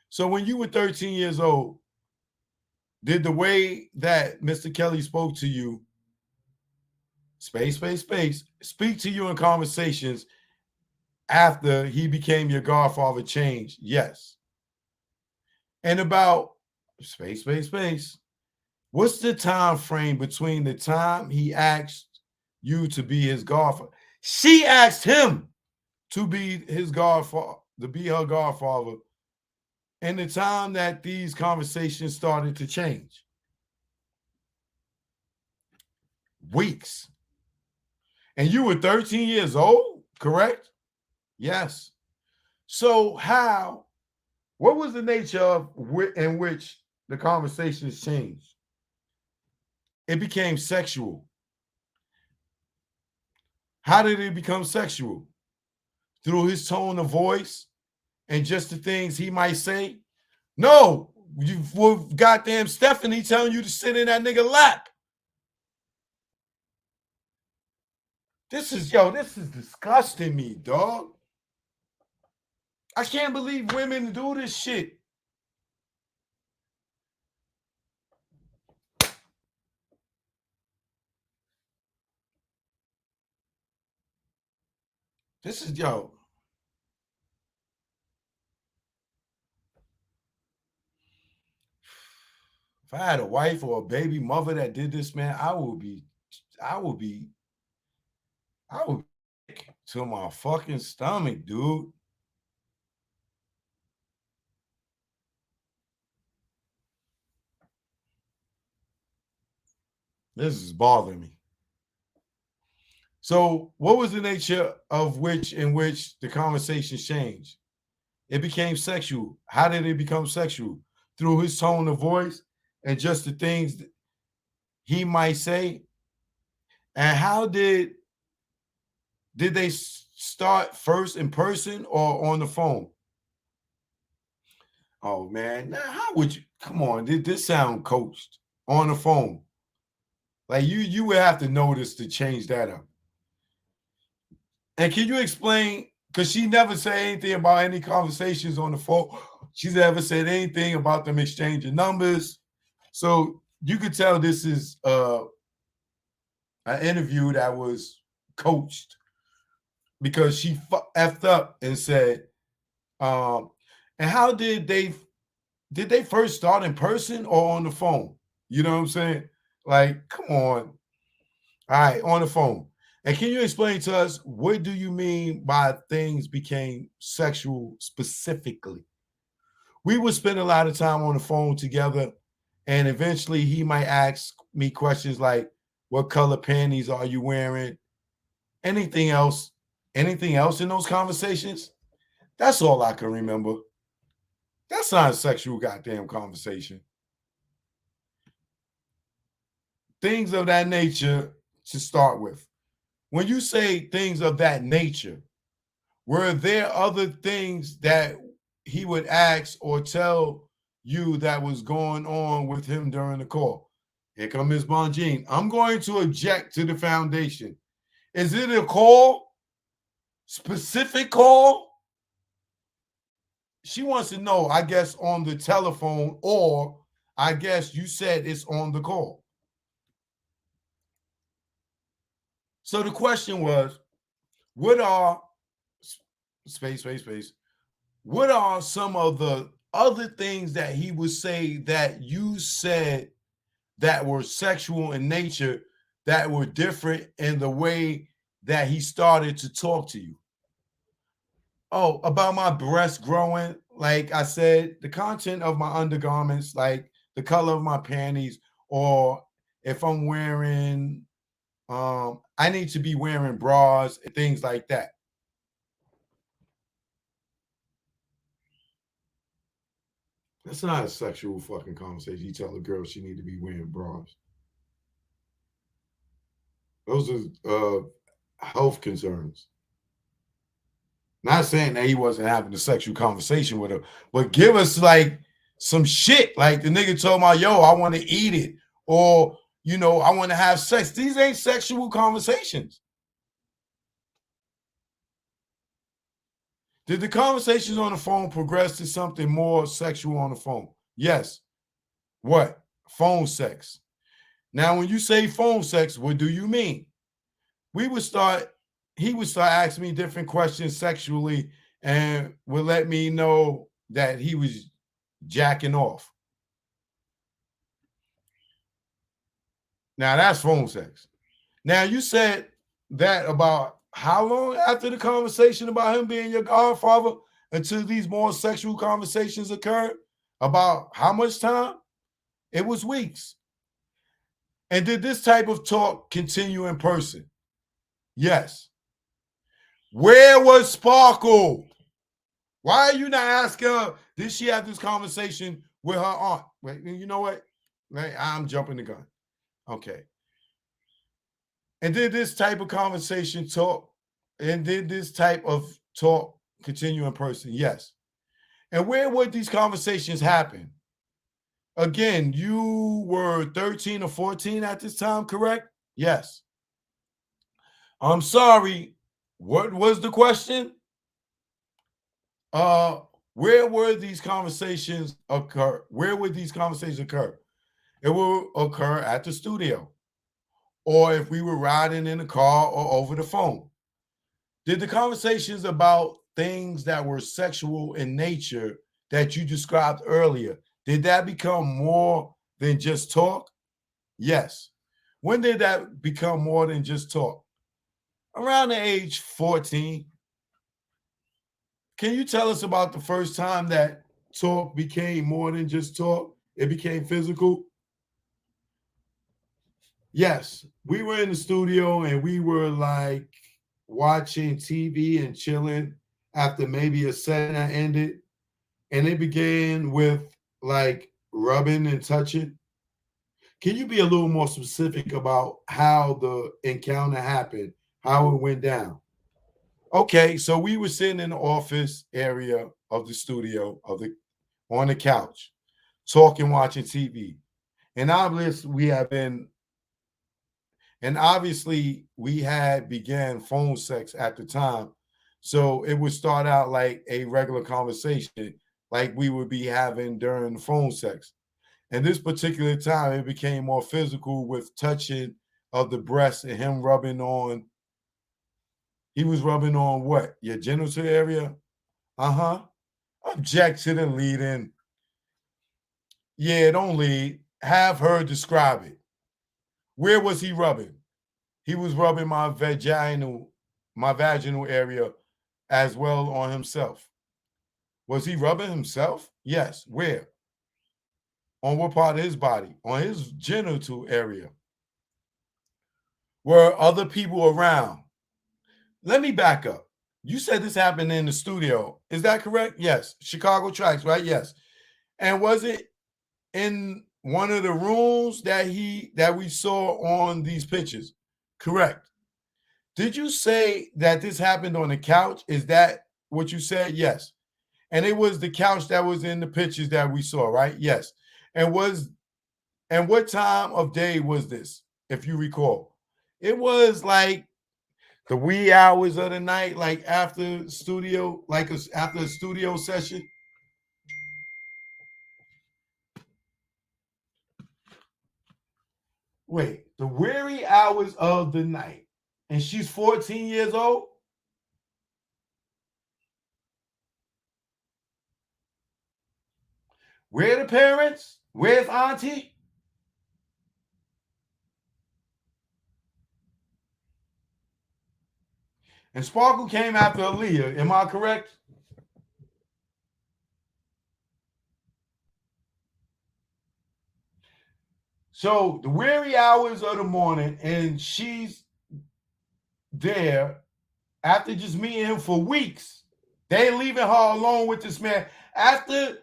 So when you were 13 years old, did the way that Mr. Kelly spoke to you, speak to you in conversations after he became your godfather change? Yes. And about what's the time frame between the time he asked you to be his godfather? She asked him to be his godfather, to be her godfather, and the time that these conversations started to change. Weeks. And you were 13 years old, correct? Yes. So what was the nature of in which the conversations changed? It became sexual. How did it become sexual? Through his tone of voice and just the things he might say? No, you've goddamn Stephanie telling you to sit in that nigga lap. This is disgusting me, dog. I can't believe women do this shit. This is if I had a wife or a baby mother that did this, man, I would be sick to my fucking stomach, dude. This is bothering me. So, what was the nature of in which the conversation changed? It became sexual. How did it become sexual? Through his tone of voice and just the things that he might say. And how did they start first in person or on the phone? Oh man, now how would you come on? Did this sound coached on the phone? Like you would have to notice to change that up. And can you explain? Because she never said anything about any conversations on the phone. She's never said anything about them exchanging numbers. So you could tell this is an interview that was coached because she effed up and said, and how did they first start in person or on the phone? You know what I'm saying? Like, come on. All right, on the phone. And can you explain to us what do you mean by things became sexual specifically? We would spend a lot of time on the phone together, and eventually he might ask me questions like, "What color panties are you wearing?" Anything else? Anything else in those conversations? That's all I can remember. That's not a sexual goddamn conversation. Things of that nature to start with. When you say things of that nature, were there other things that he would ask or tell you that was going on with him during the call? Here comes Ms. Bonjean. I'm going to object to the foundation. Is it a call? Specific call? She wants to know, I guess, on the telephone, or I guess you said it's on the call. So the question was, what are space? What are some of the other things that he would say that you said that were sexual in nature that were different in the way that he started to talk to you? Oh, about my breast growing. Like I said, the content of my undergarments, like the color of my panties, or if I'm wearing, I need to be wearing bras and things like that. That's not a sexual fucking conversation. You tell a girl she need to be wearing bras. Those are health concerns. Not saying that he wasn't having a sexual conversation with her, but give us like some shit. Like the nigga told me, yo, I want to eat it. Or, I want to have sex. These ain't sexual conversations. Did the conversations on the phone progress to something more sexual on the phone? Yes. What? Phone sex. Now, when you say phone sex, what do you mean? He would start asking me different questions sexually and would let me know that he was jacking off. Now that's phone sex. Now you said that about how long after the conversation about him being your godfather until these more sexual conversations occurred? About how much time? It was weeks. And did this type of talk continue in person? Yes. Where was Sparkle? Why are you not asking her? Did she have this conversation with her aunt? Wait, you know what? I'm jumping the gun. Okay. And did this type of conversation talk? And did this type of talk continue in person? Yes. And where would these conversations happen? Again, you were 13 or 14 at this time, correct? Yes. I'm sorry. What was the question? Where were these conversations occur? Where would these conversations occur? It will occur at the studio, or if we were riding in the car or over the phone. Did the conversations about things that were sexual in nature that you described earlier, did that become more than just talk? Yes. When did that become more than just talk? Around the age 14. Can you tell us about the first time that talk became more than just talk? It became physical? Yes. We were in the studio and we were like watching TV and chilling after maybe a set that ended. And it began with like rubbing and touching. Can you be a little more specific about how the encounter happened, how it went down? Okay, so we were sitting in the office area of the studio on the couch, talking, watching TV. And obviously we have been and obviously we had began phone sex at the time. So it would start out like a regular conversation, like we would be having during phone sex. And this particular time, it became more physical with touching of the breast and him rubbing on. He was rubbing on what? Your genital area? Uh-huh. Objection and lead in. Yeah, don't lead. Have her describe it. Where was he rubbing? He was rubbing my vaginal area as well on himself. Was he rubbing himself? Yes. Where? On what part of his body? On his genital area. Were other people around? Let me back up. You said this happened in the studio. Is that correct? Yes. Chicago Tracks, right? Yes. And was it in one of the rooms that we saw on these pictures? Correct. Did you say that this happened on the couch? Is that what you said? Yes. And it was the couch that was in the pictures that we saw, right? Yes. And what time of day was this, if you recall? It was like the wee hours of the night, like after studio, after a studio session. Wait, the weary hours of the night. And she's 14 years old? Where the parents? Where's Auntie? And Sparkle came after Aaliyah. Am I correct? So the weary hours of the morning, and she's there after just meeting him for weeks. They leaving her alone with this man after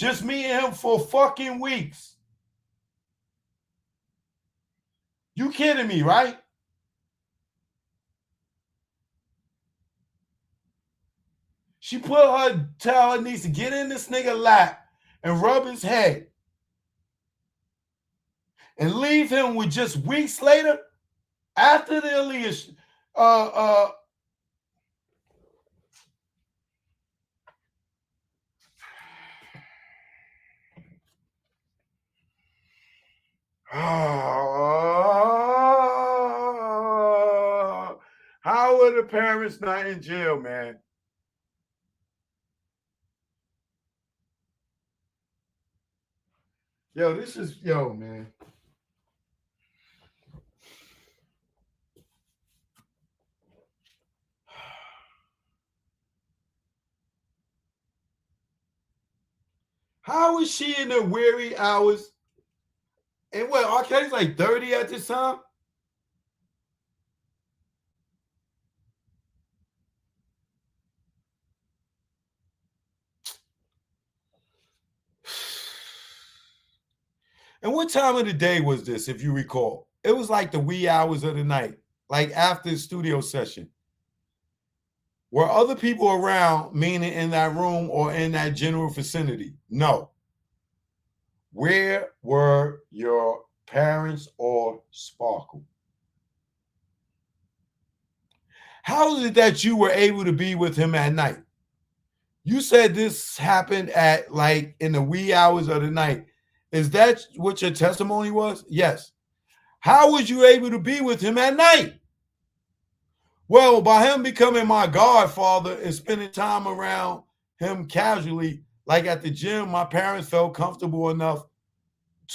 Just me and him for fucking weeks. You kidding me, right? She tell her niece to get in this nigga lap and rub his head and leave him with just weeks later after the Aaliyah. How are the parents not in jail, man? Yo, this is, yo, man. How is she in the weary hours? And what, R. Kelly's like 30 at this time? And what time of the day was this, if you recall? It was like the wee hours of the night, like after the studio session. Were other people around, meaning in that room or in that general vicinity? No. Where were your parents or Sparkle? How is it that you were able to be with him at night? You said this happened at like in the wee hours of the night. Is that what your testimony was? Yes. How was you able to be with him at night? Well, by him becoming my godfather and spending time around him casually, like at the gym, my parents felt comfortable enough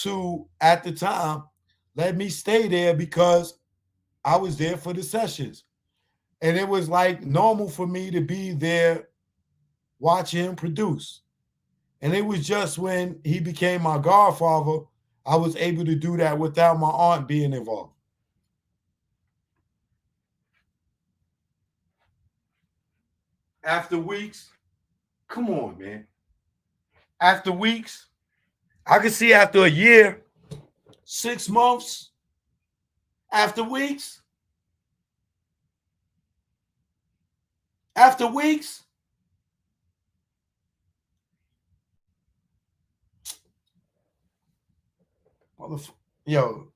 to, at the time, let me stay there because I was there for the sessions. And it was like normal for me to be there watching him produce. And it was just when he became my godfather, I was able to do that without my aunt being involved. After weeks, come on, man. After weeks, I could see after a year, 6 months, after weeks, after weeks. Yo,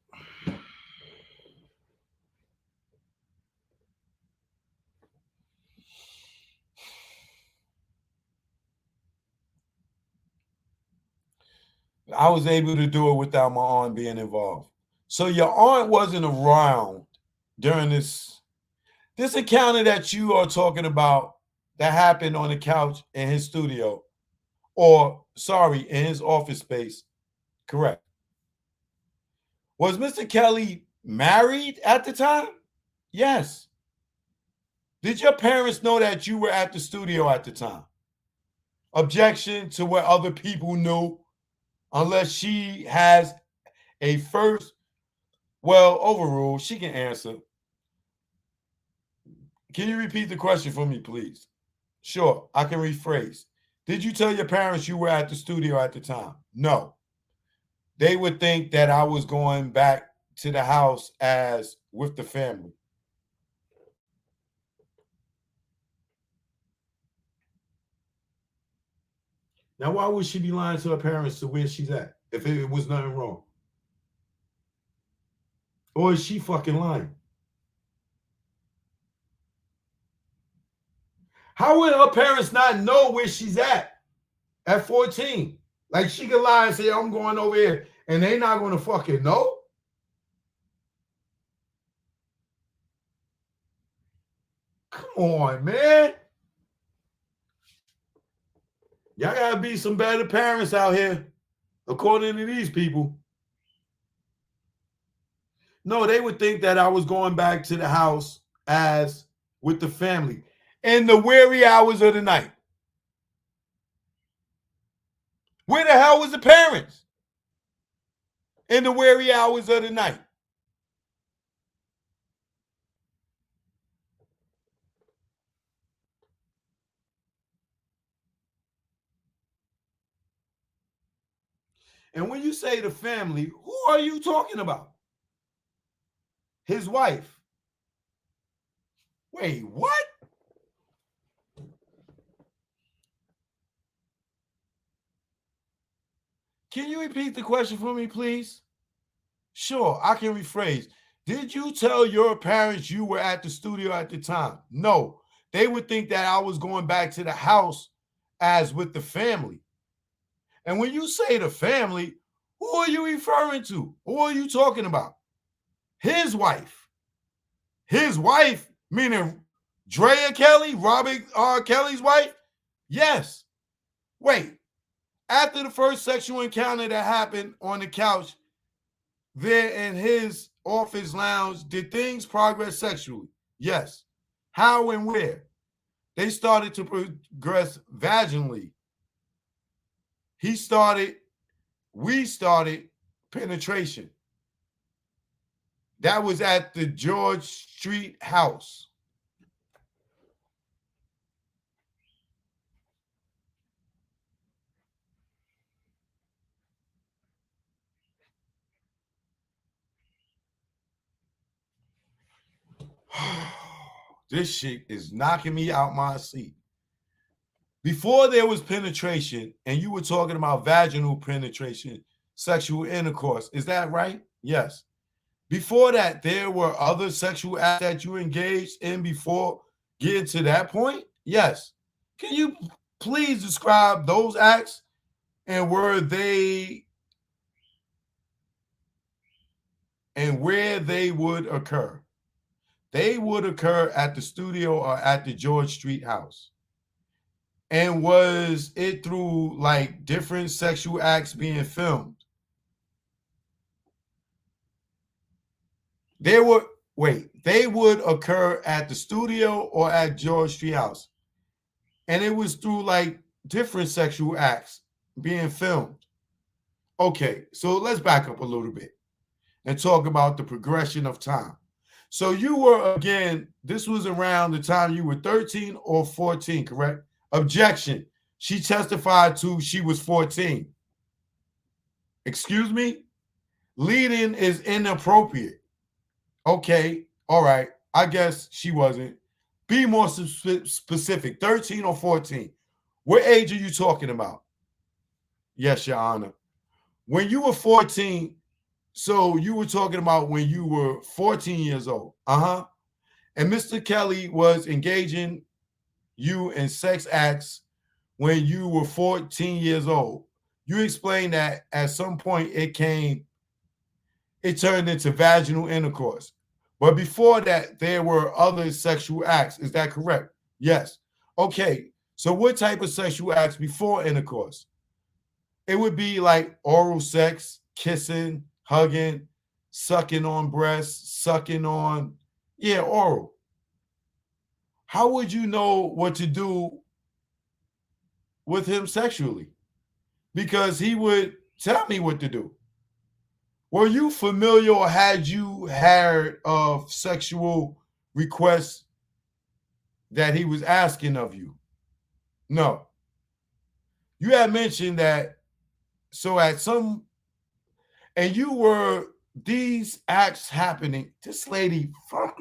I was able to do it without my aunt being involved. So your aunt wasn't around during this encounter that you are talking about that happened on the couch in his studio, or sorry, in his office space. Correct. Was Mr. Kelly married at the time? Yes. Did your parents know that you were at the studio at the time? Objection to what other people knew, unless she has a first, well, overruled. She can answer. Can you repeat the question for me, please? Sure, I can rephrase. Did you tell your parents you were at the studio at the time? No. They would think that I was going back to the house as with the family. Now, why would she be lying to her parents to where she's at if it was nothing wrong? Or is she fucking lying? How would her parents not know where she's at 14? Like she could lie and say, I'm going over here, and they not going to fucking know? Come on, man. Y'all gotta be some better parents out here, according to these people. No, they would think that I was going back to the house as with the family in the weary hours of the night. Where the hell was the parents in the weary hours of the night? And when you say the family, who are you talking about? His wife. Wait, what? Can you repeat the question for me, please? Sure, I can rephrase. Did you tell your parents you were at the studio at the time? No. They would think that I was going back to the house as with the family. And when you say the family, who are you referring to? Who are you talking about? His wife. His wife, meaning Drea Kelly, Robert R. Kelly's wife? Yes. Wait, after the first sexual encounter that happened on the couch there in his office lounge, did things progress sexually? Yes. How and where? They started to progress vaginally. We started penetration. That was at the George Street house. This shit is knocking me out my seat. Before there was penetration, and you were talking about vaginal penetration, sexual intercourse, is that right? Yes. Before that, there were other sexual acts that you engaged in before getting to that point? Yes. Can you please describe those acts and where they would occur? They would occur at the studio or at the George Street house. And was it through like different sexual acts being filmed? They would occur at the studio or at George Street house. And it was through like different sexual acts being filmed. Okay, so let's back up a little bit and talk about the progression of time. So you were, again, this was around the time you were 13 or 14, correct? Objection. She testified to she was 14. Excuse me? Leading is inappropriate. Okay, all right. I guess she wasn't. Be more specific, 13 or 14. What age are you talking about? Yes, Your Honor. When you were 14, so you were talking about when you were 14 years old. Uh-huh. And Mr. Kelly was engaging you in sex acts when you were 14 years old. You explained that at some point it turned into vaginal intercourse. But before that, there were other sexual acts. Is that correct? Yes. Okay. So what type of sexual acts before intercourse? It would be like oral sex, kissing, hugging, sucking on breasts, sucking on, yeah, oral. How would you know what to do with him sexually? Because he would tell me what to do. Were you familiar or had you heard of sexual requests that he was asking of you? No. You had mentioned that, so at some, and you were, these acts happening, this lady, how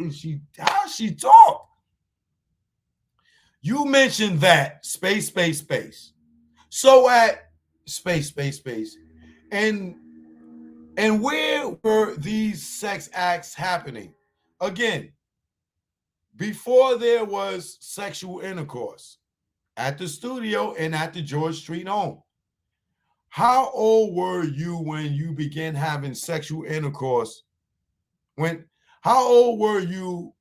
she talk? You mentioned that, space. So at space. And where were these sex acts happening? Again, before there was sexual intercourse, at the studio and at the George Street home. How old were you when you began having sexual intercourse? How old were you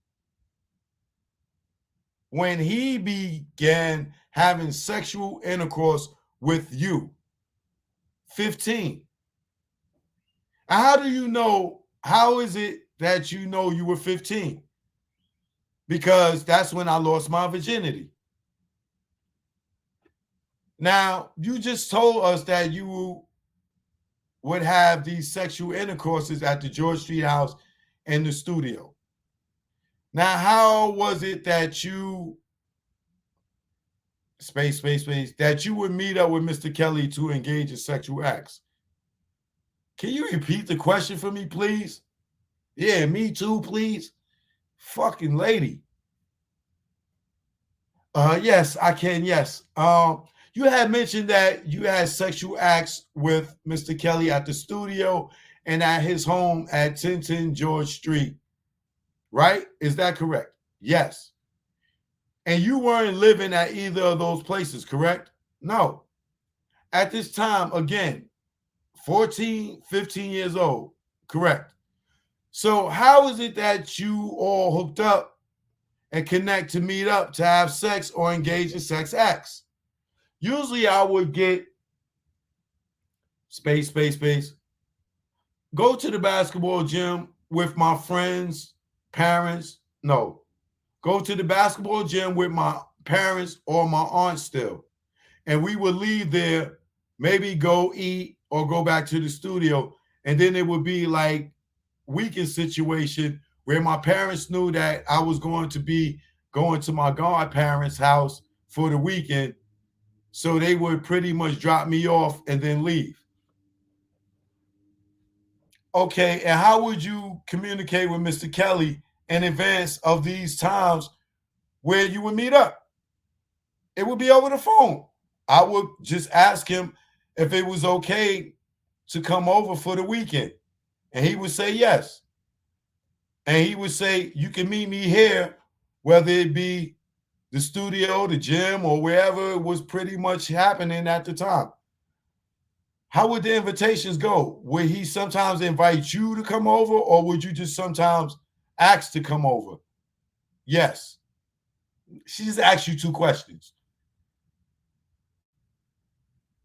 when he began having sexual intercourse with you? 15. How do you know? How is it that you know you were 15? Because that's when I lost my virginity. Now, you just told us that you would have these sexual intercourses at the George Street house and the studio. Now, how was it that you, that you would meet up with Mr. Kelly to engage in sexual acts? Can you repeat the question for me, please? Yeah, me too, please. Fucking lady. Yes, I can. Yes. You had mentioned that you had sexual acts with Mr. Kelly at the studio and at his home at 1010 George Street, right? Is that correct? Yes. And you weren't living at either of those places, correct? No. At this time, again, 14, 15 years old, correct? So how is it that you all hooked up and connect to meet up to have sex or engage in sex acts? Usually I would get space, go to the basketball gym with my friends, parents. No, go to the basketball gym with my parents or my aunt still. And we would leave there, maybe go eat or go back to the studio. And then it would be like weekend situation where my parents knew that I was going to be going to my godparents' house for the weekend. So they would pretty much drop me off and then leave. Okay, and how would you communicate with Mr. Kelly in advance of these times where you would meet up? It would be over the phone. I would just ask him if it was okay to come over for the weekend. And he would say yes. And he would say, you can meet me here, whether it be the studio, the gym, or wherever it was pretty much happening at the time. How would the invitations go? Would he sometimes invite you to come over, or would you just sometimes ask to come over? Yes. She just asked you two questions.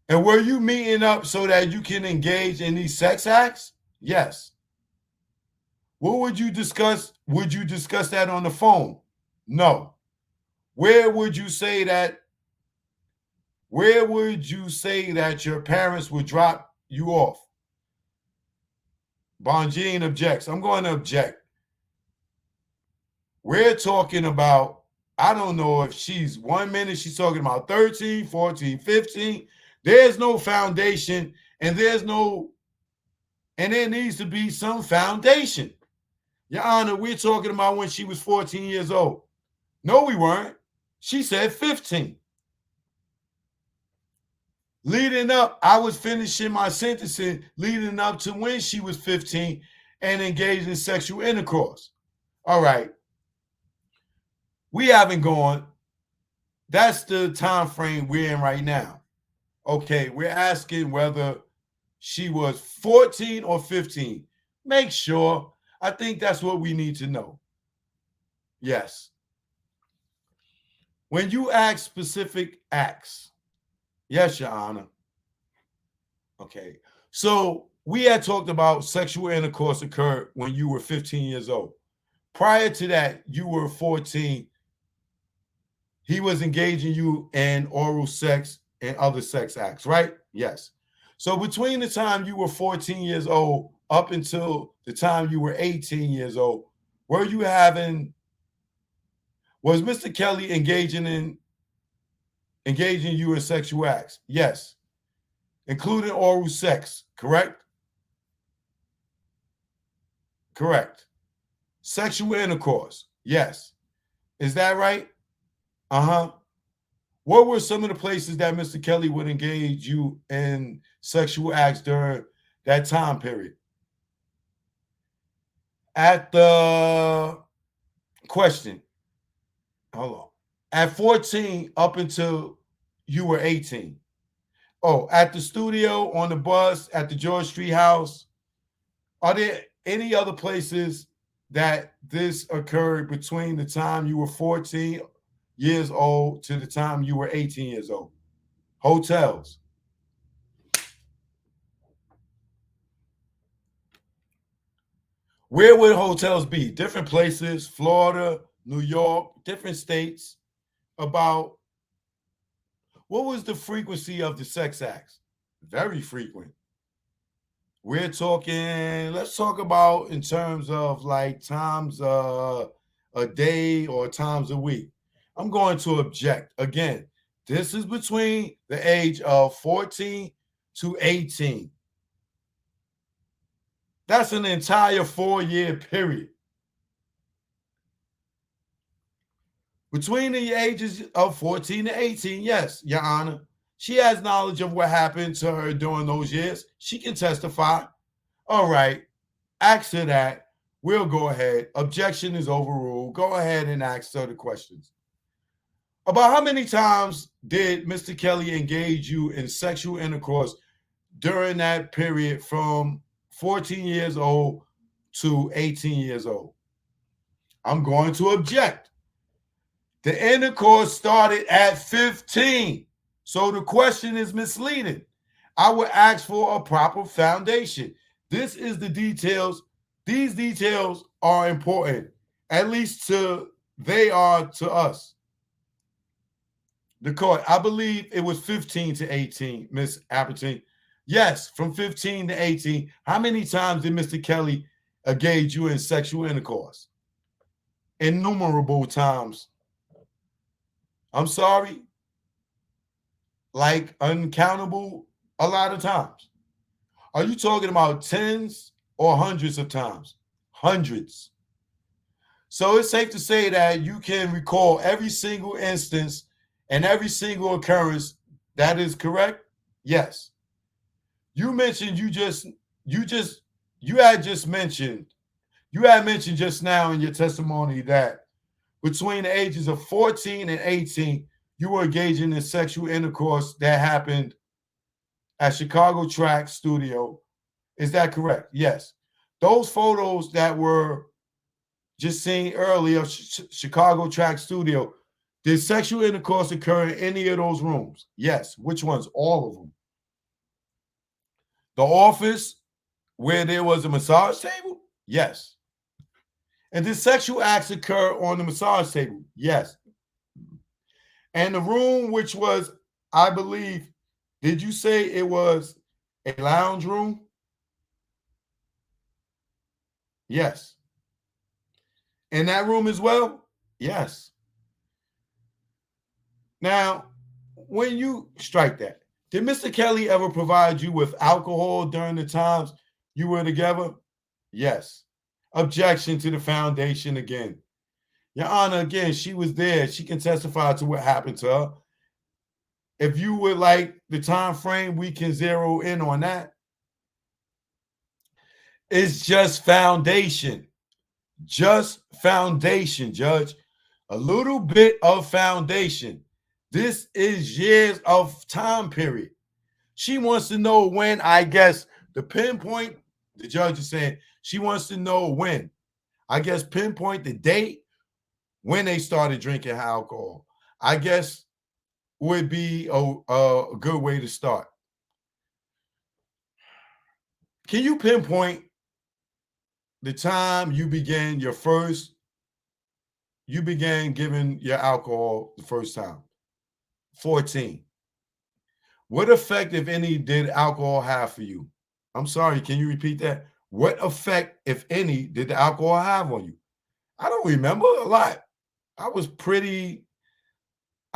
And were you meeting up so that you can engage in these sex acts? Yes. What would you discuss? Would you discuss that on the phone? No. Where would you say that? Where would you say that your parents would drop you off? Bonjean objects. I'm going to object. We're talking about, I don't know if she's 1 minute, she's talking about 13, 14, 15. There's no foundation and there needs to be some foundation. Your Honor, we're talking about when she was 14 years old. No, we weren't. She said 15. Leading up, I was finishing my sentencing leading up to when she was 15 and engaged in sexual intercourse. All right. We haven't gone. That's the time frame we're in right now. Okay, we're asking whether she was 14 or 15. Make sure. I think that's what we need to know. Yes. When you ask specific acts, yes, Your Honor. Okay. So we had talked about sexual intercourse occurred when you were 15 years old. Prior to that, you were 14. He was engaging you in oral sex and other sex acts, right? Yes. So between the time you were 14 years old up until the time you were 18 years old, was Mr. Kelly engaging you in sexual acts? Yes. Including oral sex, correct? Correct. Sexual intercourse, yes. Is that right? Uh-huh. What were some of the places that Mr. Kelly would engage you in sexual acts during that time period? At the question, hold on. At 14 up until you were 18. Oh, at the studio, on the bus, at the George Street house. Are there any other places that this occurred between the time you were 14 years old to the time you were 18 years old? Hotels. Where would hotels be? Different places, Florida, New York, different states. About what was the frequency of the sex acts? Very frequent. We're talking, let's talk about in terms of like times a day or times a week. I'm going to object. Again, this is between the age of 14 to 18. That's an entire 4-year period. Between the ages of 14 and 18, yes, Your Honor. She has knowledge of what happened to her during those years. She can testify. All right, ask her that. We'll go ahead. Objection is overruled. Go ahead and ask her the questions. About how many times did Mr. Kelly engage you in sexual intercourse during that period from 14 years old to 18 years old? I'm going to object. The intercourse started at 15. So the question is misleading. I would ask for a proper foundation. This is the details. These details are important, at least they are to us. The court, I believe it was 15 to 18, Miss Appleton. Yes, from 15 to 18. How many times did Mr. Kelly engage you in sexual intercourse? Innumerable times. I'm sorry, like uncountable a lot of times. Are you talking about tens or hundreds of times? Hundreds. So it's safe to say that you can recall every single instance and every single occurrence. That is correct? Yes. You mentioned you had mentioned just now in your testimony that between the ages of 14 and 18, you were engaging in sexual intercourse that happened at Chicago Track Studio. Is that correct? Yes. Those photos that were just seen earlier of Chicago Track Studio, did sexual intercourse occur in any of those rooms? Yes. Which ones? All of them. The office where there was a massage table? Yes. And did sexual acts occur on the massage table? Yes. And the room, which was, I believe, did you say it was a lounge room? Yes. In that room as well? Yes. Now, when you strike that, did Mr. Kelly ever provide you with alcohol during the times you were together? Yes. Objection to the foundation again. Your Honor, again, she was there. She can testify to what happened to her. If you would like the time frame, we can zero in on that. It's just foundation. Just foundation, Judge. A little bit of foundation. This is years of time period. She wants to know when, I guess, the pinpoint, the judge is saying she wants to know when. I guess pinpoint the date when they started drinking alcohol. I guess would be a good way to start. Can you pinpoint the time you began giving your alcohol the first time? 14. What effect, if any, did alcohol have for you? I'm sorry, can you repeat that? What effect, if any, did the alcohol have on you? I don't remember a lot. I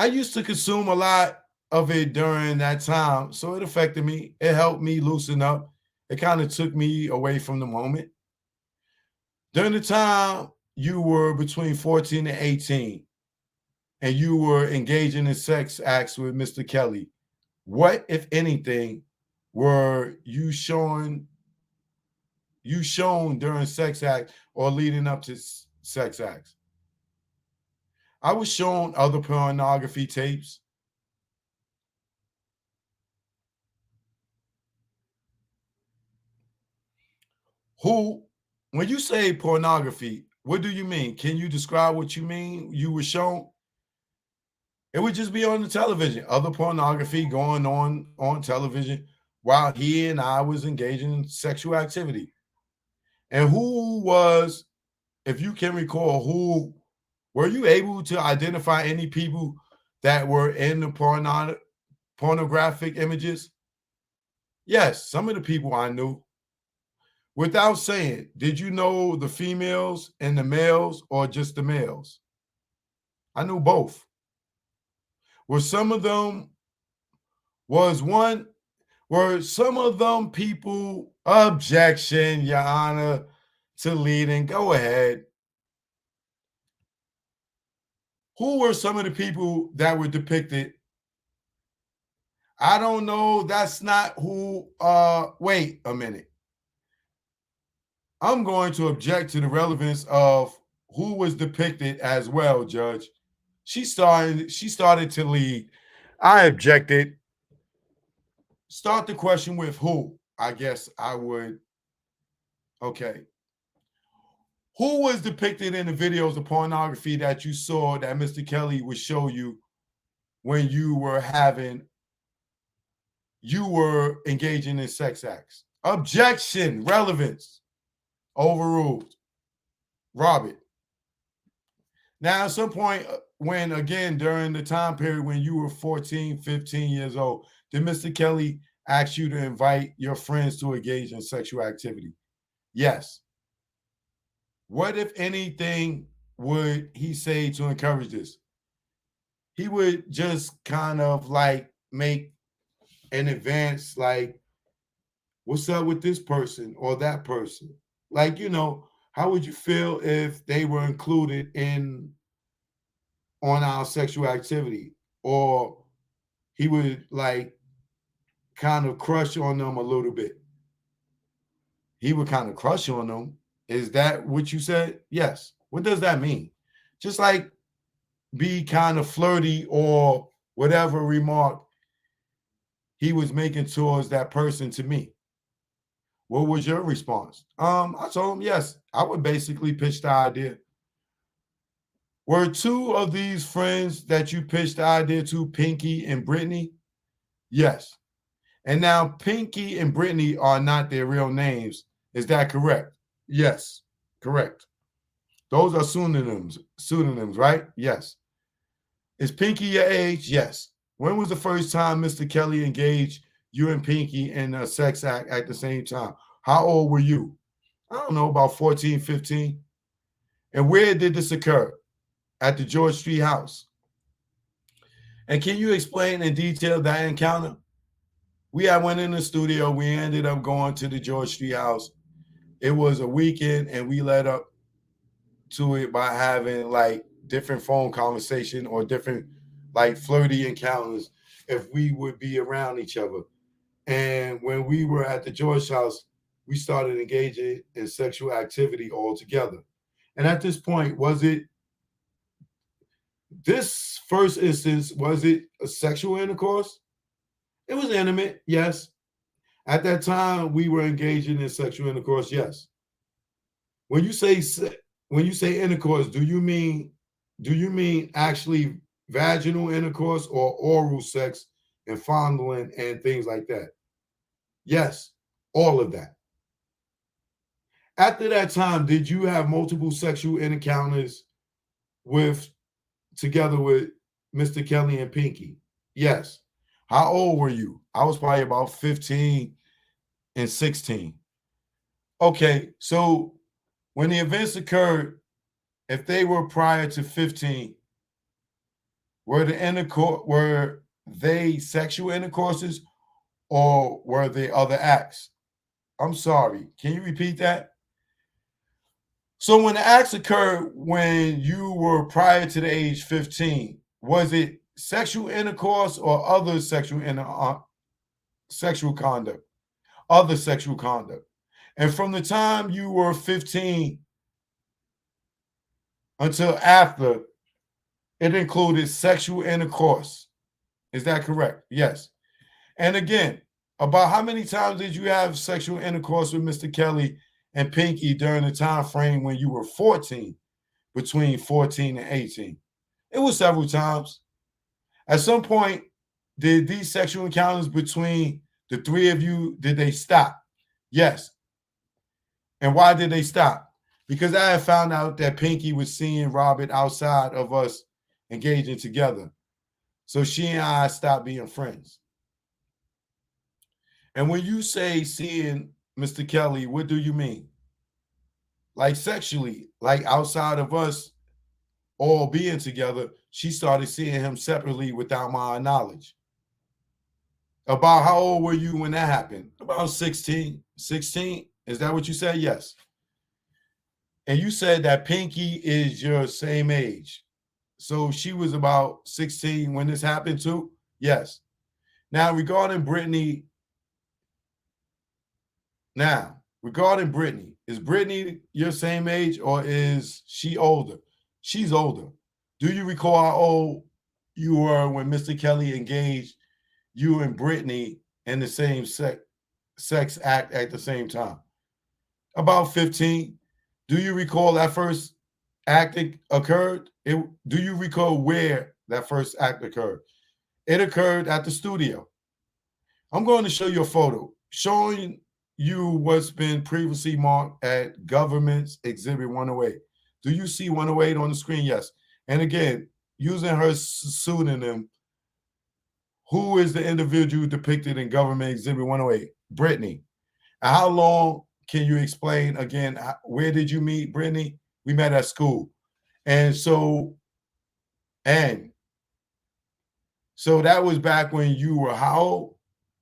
used to consume a lot of it during that time, so it affected me. It helped me loosen up. It kind of took me away from the moment. During the time you were between 14 and 18, and you were engaging in sex acts with Mr. Kelly, what, if anything, were you shown during sex acts or leading up to sex acts? I was shown other pornography tapes. When you say pornography, what do you mean? Can you describe what you mean you were shown? It would just be on the television, other pornography going on television while he and I was engaging in sexual activity. And if you can recall, were you able to identify any people that were in the pornographic images? Yes, some of the people I knew. Without saying, did you know the females and the males or just the males? I knew both. Were some of them, was one Were some of them people objection, Your Honor, to leading? Go ahead. Who were some of the people that were depicted? I don't know. That's not who. Wait a minute. I'm going to object to the relevance of who was depicted as well, Judge. She started to lead. I objected. Start the question with who? I guess I would. Okay. Who was depicted in the videos of pornography that you saw that Mr. Kelly would show you when you were engaging in sex acts? Objection, relevance, overruled. Robert. Now, at some point, when again, during the time period when you were 14, 15 years old, did Mr. Kelly ask you to invite your friends to engage in sexual activity? Yes. What, if anything, would he say to encourage this? He would just kind of like make an advance, like, what's up with this person or that person? Like, how would you feel if they were included in on our sexual activity? Or he would like kind of crush on them a little bit. He would kind of crush on them. Is that what you said? Yes. What does that mean? Just like be kind of flirty or whatever remark he was making towards that person to me. What was your response? I told him, yes, I would basically pitch the idea. Were two of these friends that you pitched the idea to Pinky and Brittany? Yes. And now Pinky and Brittany are not their real names. Is that correct? Yes, correct. Those are pseudonyms, right? Yes. Is Pinky your age? Yes. When was the first time Mr. Kelly engaged you and Pinky in a sex act at the same time? How old were you? I don't know, about 14, 15. And where did this occur? At the George Street house. And can you explain in detail that encounter? I went in the studio. We ended up going to the George Street house. It was a weekend, and we led up to it by having like different phone conversation or different like flirty encounters if we would be around each other. And when we were at the George house, we started engaging in sexual activity all together. And at this point, this first instance, was it a sexual intercourse? It was intimate, yes. At that time, we were engaging in sexual intercourse, yes. When you say intercourse, do you mean actually vaginal intercourse or oral sex and fondling and things like that? Yes, all of that. After that time, did you have multiple sexual encounters together with Mr. Kelly and Pinky? Yes. How old were you? I was probably about 15 and 16. Okay, so when the events occurred, if they were prior to 15, were they sexual intercourses or were they other acts? I'm sorry. Can you repeat that? So when the acts occurred when you were prior to the age 15, was it sexual intercourse or other sexual conduct? Other sexual conduct. And from the time you were 15 until after, it included sexual intercourse. Is that correct? Yes. And again, about how many times did you have sexual intercourse with Mr. Kelly and Pinky during the time frame when you were 14, between 14 and 18? It was several times. At some point, did these sexual encounters between the three of you, did they stop? Yes. And why did they stop? Because I had found out that Pinky was seeing Robert outside of us engaging together. So she and I stopped being friends. And when you say seeing Mr. Kelly, what do you mean? Like sexually, like outside of us all being together, she started seeing him separately without my knowledge. About how old were you when that happened? About 16. 16? Is that what you said? Yes. And you said that Pinky is your same age. So she was about 16 when this happened too? Yes. Now, regarding Brittany, is Brittany your same age or is she older? She's older. Do you recall how old you were when Mr. Kelly engaged you and Brittany in the same sex act at the same time? About 15. Do you recall that first act occurred? Do you recall where that first act occurred? It occurred at the studio. I'm going to show you a photo showing you what's been previously marked at Government's Exhibit 108. Do you see 108 on the screen? Yes. And again, using her pseudonym, who is the individual depicted in Government Exhibit 108? Brittany. And how long can you explain again? Where did you meet Brittany? We met at school. And so that was back when you were how old?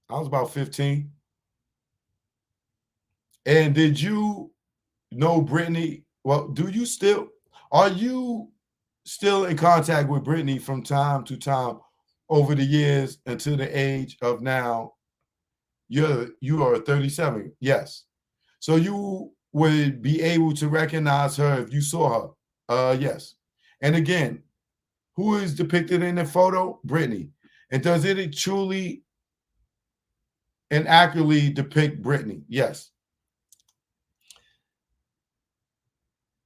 I was about 15. And did you know Brittany? Well, are you still in contact with Brittany from time to time over the years until the age of now? You are 37. Yes. So you would be able to recognize her if you saw her. Yes. And again, who is depicted in the photo? Brittany. And does it truly and accurately depict Brittany? Yes.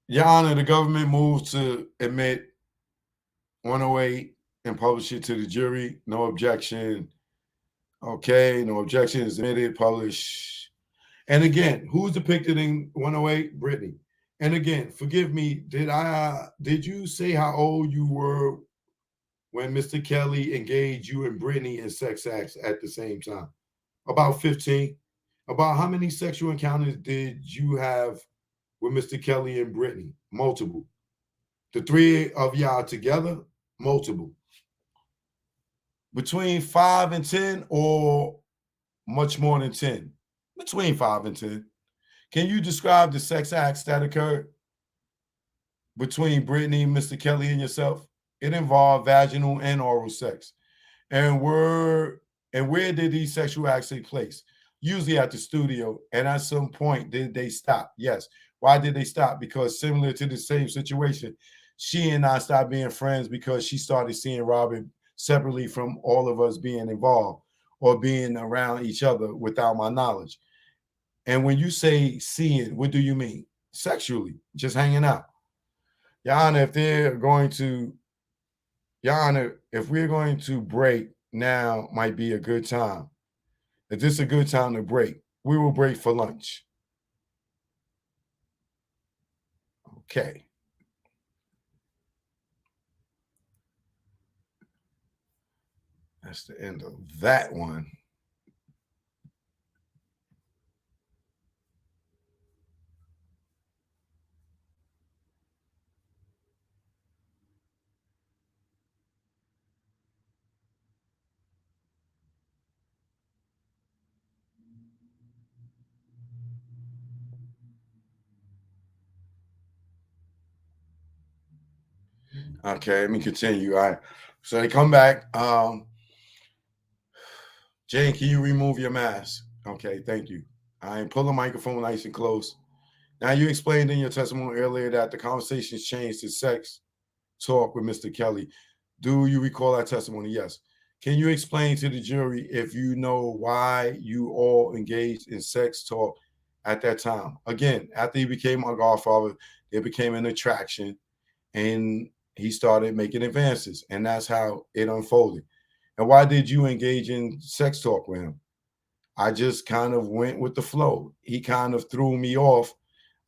Your Honor, the government moves to admit 108 and publish it to the jury. No objection. Okay, no objection is admitted, published. And again, who's depicted in 108? Brittany. And again, forgive me, did you say how old you were when Mr. Kelly engaged you and Brittany in sex acts at the same time? About 15. About how many sexual encounters did you have with Mr. Kelly and Brittany? Multiple. The three of y'all together? Multiple. Between 5 and 10 or much more than 10? Between 5 and 10. Can you describe the sex acts that occurred between Brittany, Mr. Kelly, and yourself? It involved vaginal and oral sex. And where did these sexual acts take place? Usually at the studio. And at some point, did they stop? Yes. Why did they stop? Because similar to the same situation, she and I stopped being friends because she started seeing Robin separately from all of us being involved or being around each other without my knowledge. And when you say seeing, what do you mean? Sexually, just hanging out. Your Honor, if we're going to break, now might be a good time. If this is a good time to break, we will break for lunch. Okay. That's the end of that one. Okay, let me continue. All right. So they come back. Jane, can you remove your mask? Okay, thank you. I pull the microphone nice and close. Now, you explained in your testimony earlier that the conversations changed to sex talk with Mr. Kelly. Do you recall that testimony? Yes. Can you explain to the jury if you know why you all engaged in sex talk at that time? Again, after he became my godfather, there became an attraction and he started making advances, and that's how it unfolded. And why did you engage in sex talk with him? I just kind of went with the flow. He kind of threw me off.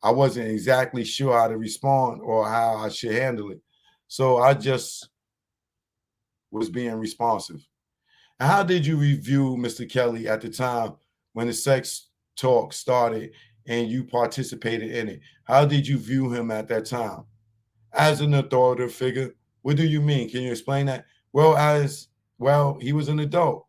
I wasn't exactly sure how to respond or how I should handle it. So I just was being responsive. And how did you review Mr. Kelly at the time when the sex talk started and you participated in it? How did you view him at that time? As an authoritative figure, what do you mean? Can you explain that? Well, he was an adult.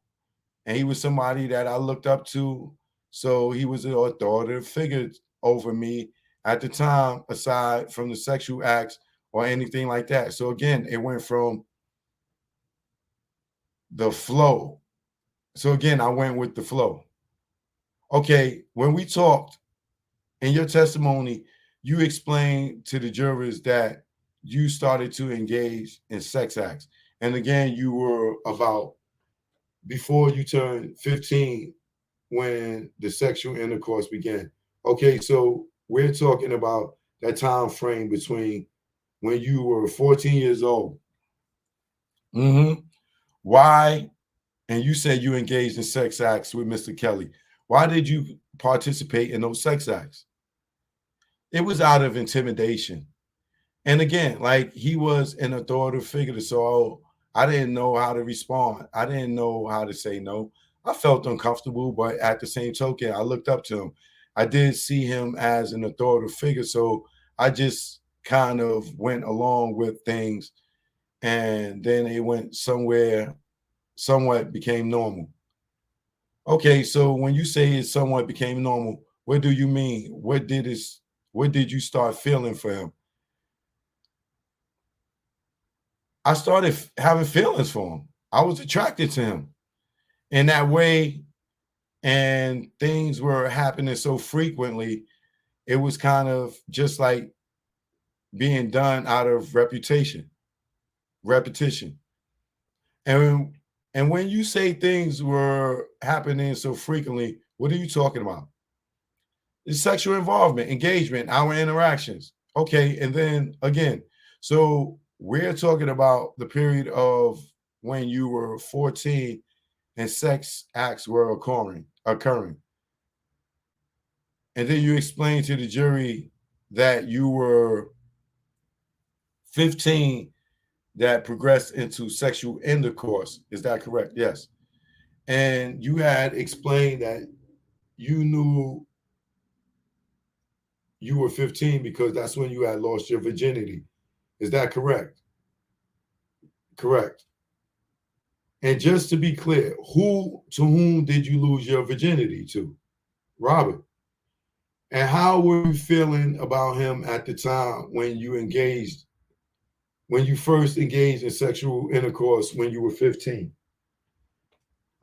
and he was somebody that I looked up to. So he was an authoritative figure over me at the time, aside from the sexual acts or anything like that. So again, it went from the flow. So again, I went with the flow. Okay, when we talked in your testimony, you explained to the jurors that you started to engage in sex acts. And again, you were about before you turned 15 when the sexual intercourse began. Okay, so we're talking about that time frame between when you were 14 years old. Mm-hmm. Why? And you said you engaged in sex acts with Mr. Kelly. Why did you participate in those sex acts? It was out of intimidation. And again, like he was an authoritative figure, so I didn't know how to respond. I didn't know how to say no. I felt uncomfortable, but at the same token, I looked up to him. I did see him as an authoritative figure, so I just kind of went along with things, and then it went somewhere, somewhat became normal. Okay, so when you say it somewhat became normal, what do you mean? What did you start feeling for him? I started having feelings for him. I was attracted to him in that way, and things were happening so frequently. It was kind of just like being done out of repetition. And and when you say things were happening so frequently, what are you talking about? It's sexual involvement, engagement, our interactions. Okay, and then again, so we're talking about the period of when you were 14 and sex acts were occurring. And then you explain to the jury that you were 15 that progressed into sexual intercourse. Is that correct? Yes. And you had explained that you knew you were 15 because that's when you had lost your virginity. Is that correct? Correct. And just to be clear, who to whom did you lose your virginity to? Robert. And how were you feeling about him at the time when you first engaged in sexual intercourse when you were 15?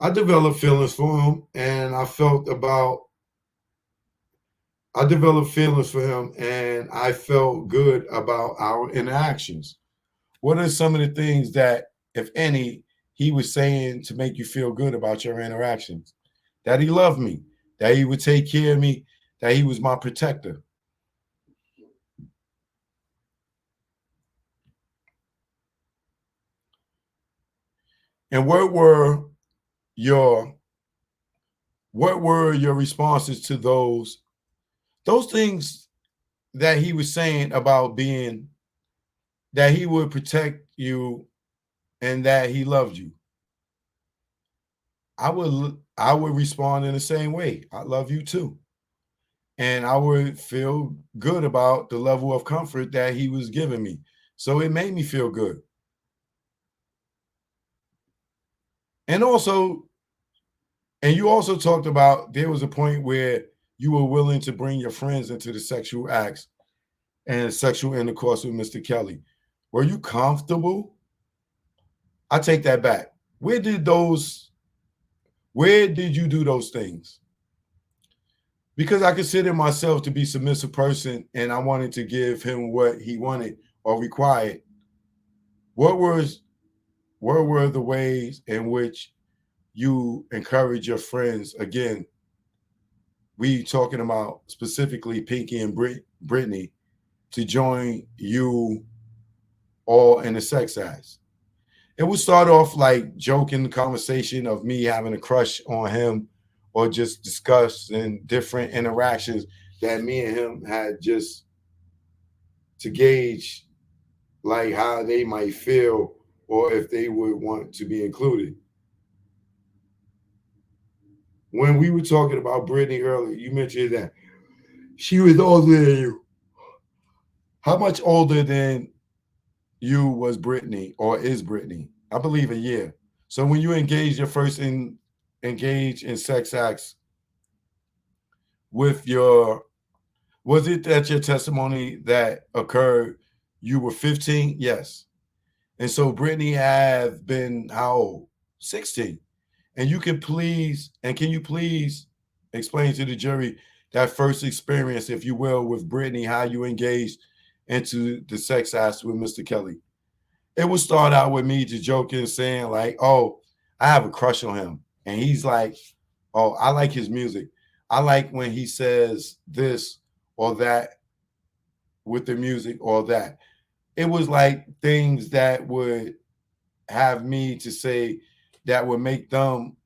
I developed feelings for him and I developed feelings for him and I felt good about our interactions. What are some of the things that, if any, he was saying to make you feel good about your interactions? That he loved me, that he would take care of me, that he was my protector. And your what were your responses to those things that he was saying about being that he would protect you and that he loved you? I would respond in the same way. I love you too. And I would feel good about the level of comfort that he was giving me. So it made me feel good. And also, and you also talked about there was a point where you were willing to bring your friends into the sexual acts and sexual intercourse with Mr. Kelly. Were you comfortable? I take that back. Where did you do those things? Because I consider myself to be a submissive person and I wanted to give him what he wanted or required. What was what were the ways in which you encourage your friends? Again, we talking about specifically Pinky and Brittany to join you all in the sex acts. It would start off like joking conversation of me having a crush on him or just discussing different interactions that me and him had just to gauge like how they might feel or if they would want to be included. When we were talking about Brittany earlier, you mentioned that she was older than you. How much older than you was Brittany or is Brittany? I believe a year. So when you engaged your first in engage in sex acts with your, was it that your testimony that occurred, you were 15? Yes. And so Brittany have been how old? 16. And you can please, and can you please explain to the jury that first experience, if you will, with Brittany, how you engaged into the sex acts with Mr. Kelly? It would start out with me just joking, saying like, oh, I have a crush on him. And he's like, oh, I like his music. I like when he says this or that with the music or that. It was like things that would have me to say that would make them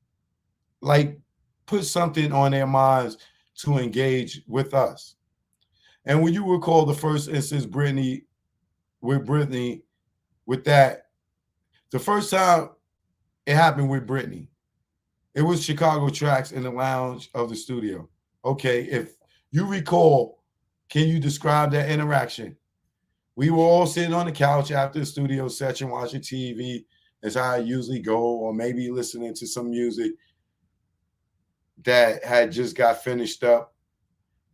like put something on their minds to engage with us. And when you recall the first instance, Brittany, with that, the first time it happened with Brittany, it was Chicago Tracks in the lounge of the studio. Okay, if you recall, can you describe that interaction? We were all sitting on the couch after the studio session, watching TV, as I usually go, or maybe listening to some music that had just got finished up.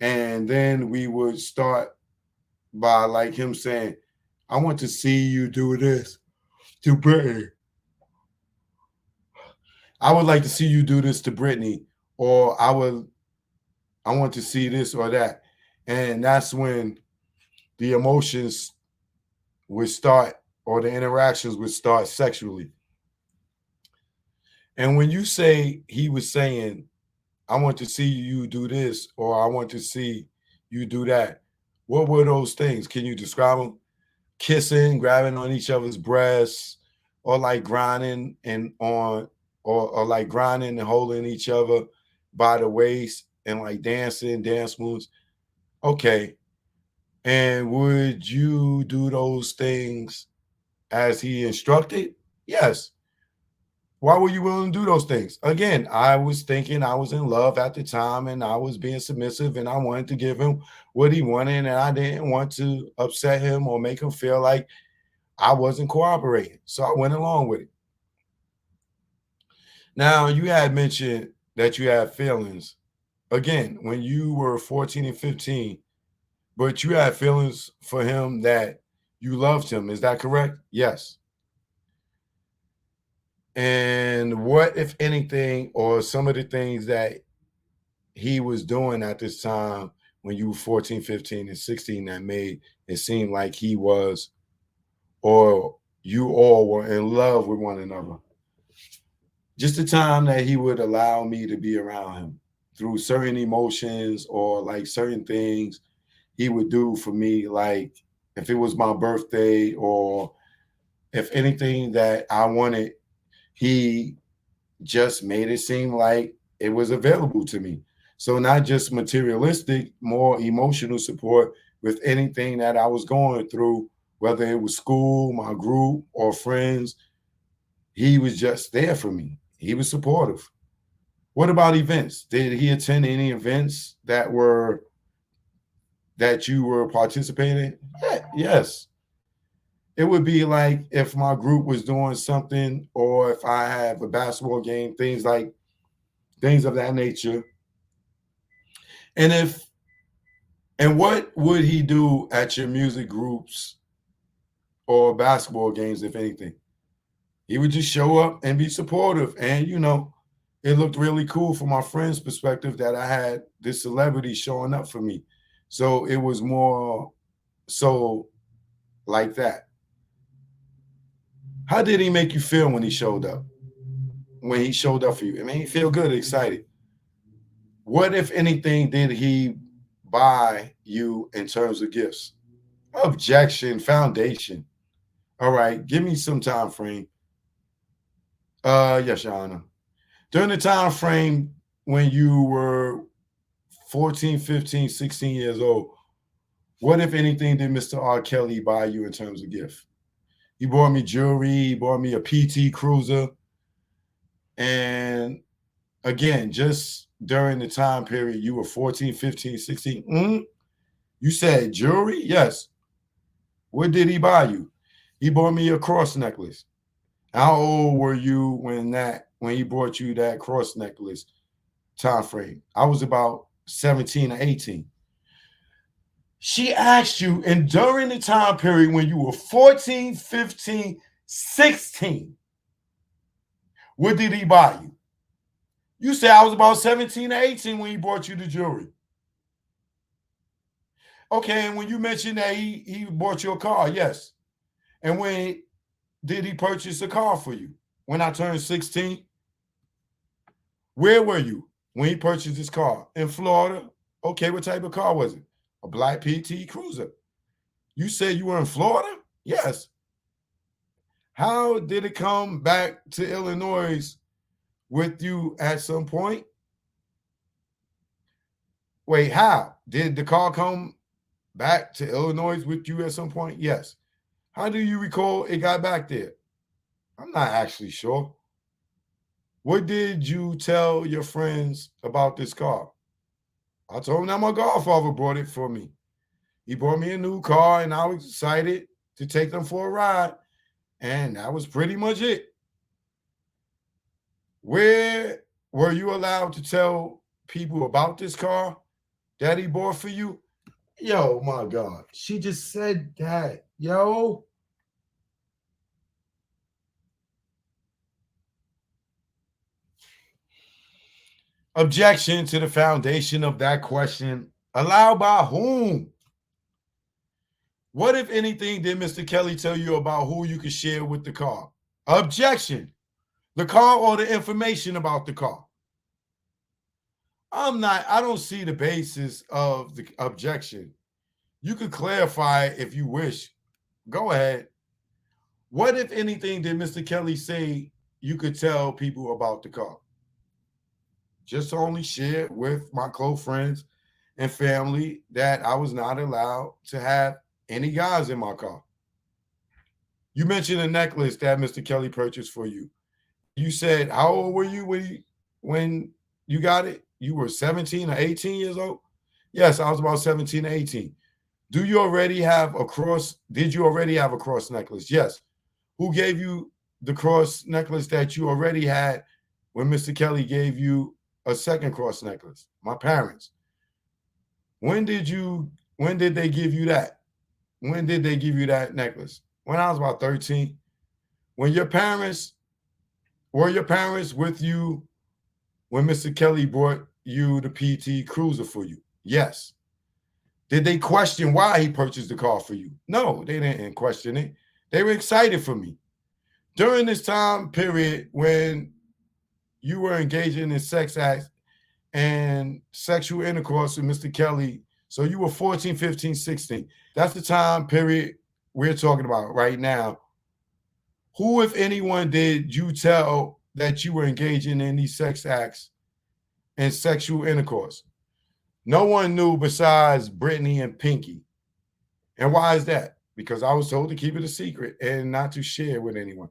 And then we would start by like him saying, I want to see you do this to Brittany. I would like to see you do this to Brittany, or I want to see this or that. And that's when the emotions would start, or the interactions would start sexually. And when you say he was saying, I want to see you do this, or I want to see you do that, what were those things? Can you describe them? Kissing, grabbing on each other's breasts, or like grinding and on, or like grinding and holding each other by the waist and like dancing, dance moves. Okay. And would you do those things as he instructed? Yes. Why were you willing to do those things? Again, I was thinking I was in love at the time and I was being submissive and I wanted to give him what he wanted and I didn't want to upset him or make him feel like I wasn't cooperating. So I went along with it. Now, you had mentioned that you had feelings. Again, when you were 14 and 15, but you had feelings for him that you loved him. Is that correct? Yes. And what, if anything, or some of the things that he was doing at this time when you were 14, 15, and 16 that made it seem like he was, or you all were in love with one another? Just the time that he would allow me to be around him through certain emotions or like certain things he would do for me, like if it was my birthday or if anything that I wanted, he just made it seem like it was available to me. So not just materialistic, more emotional support with anything that I was going through, whether it was school, my group, or friends. He was just there for me. He was supportive. What about events? Did he attend any events that you were participating? Yeah, yes. It would be like if my group was doing something or if I have a basketball game, things of that nature. And if and what would he do at your music groups or basketball games, if anything? He would just show up and be supportive. And it looked really cool from my friend's perspective that I had this celebrity showing up for me. So it was more so like that. How did he make you feel when he showed up? When he showed up for you? I mean, he feel good, excited. What, if anything, did he buy you in terms of gifts? Objection, foundation. All right, give me some time frame. Yes, Your Honor. During the time frame when you were 14, 15, 16 years old, what, if anything, did Mr. R. Kelly buy you in terms of gift? He bought me jewelry, he bought me a PT Cruiser. And again, just during the time period you were 14, 15, 16, you said jewelry? Yes. What did he buy you? He bought me a cross necklace. How old were you when that when he brought you that cross necklace time frame? I was about 17 or 18. She asked you, and during the time period when you were 14, 15, 16, what did he buy you? You said I was about 17 or 18 when he bought you the jewelry. Okay, and when you mentioned that he bought you a car, yes. And when did he purchase a car for you? When I turned 16? Where were you when he purchased his car? In Florida? Okay, what type of car was it? A black PT Cruiser. You said you were in Florida? Yes. How did it come back to Illinois with you at some point? Wait, how? Did the car come back to Illinois with you at some point? Yes. How do you recall it got back there? I'm not actually sure. What did you tell your friends about this car? I told them that my godfather brought it for me. He brought me a new car, and I was excited to take them for a ride. And that was pretty much it. Where were you allowed to tell people about this car that he bought for you? Yo, my God. She just said that. Yo. Objection to the foundation of that question. Allowed by whom? What, if anything, did Mr. Kelly tell you about who you could share with the car? Objection. The car or the information about the car? I don't see the basis of the objection. You could clarify if you wish. Go ahead. What, if anything, did Mr. Kelly say you could tell people about the car? Just to only share with my close friends and family that I was not allowed to have any guys in my car. You mentioned a necklace that Mr. Kelly purchased for you. You said, how old were you when you got it? You were 17 or 18 years old? Yes, I was about 17 or 18. Do you already have a cross? Did you already have a cross necklace? Yes. Who gave you the cross necklace that you already had when Mr. Kelly gave you a second cross necklace? My parents. When did they give you that? When did they give you that necklace? When I was about 13. Were your parents with you when Mr. Kelly brought you the PT Cruiser for you? Yes. Did they question why he purchased the car for you? No, they didn't question it. They were excited for me. During this time period when you were engaging in sex acts and sexual intercourse with Mr. Kelly, so you were 14, 15, 16. That's the time period we're talking about right now. Who, if anyone, did you tell that you were engaging in these sex acts and sexual intercourse? No one knew besides Brittany and Pinky. And why is that? Because I was told to keep it a secret and not to share with anyone.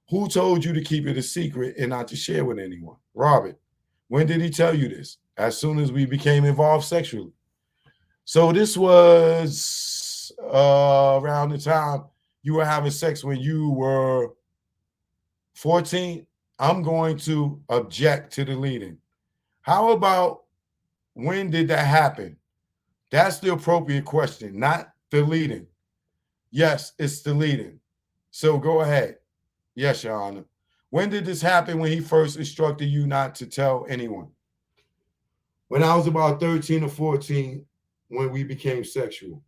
Who told you to keep it a secret and not to share with anyone? Robert. When did he tell you this? As soon as we became involved sexually. So this was around the time you were having sex when you were 14. I'm going to object to the leading. How about when did that happen? That's the appropriate question, not the leading. Yes, it's the leading. So go ahead. Yes, Your Honor. When did this happen when he first instructed you not to tell anyone? When I was about 13 or 14, when we became sexual.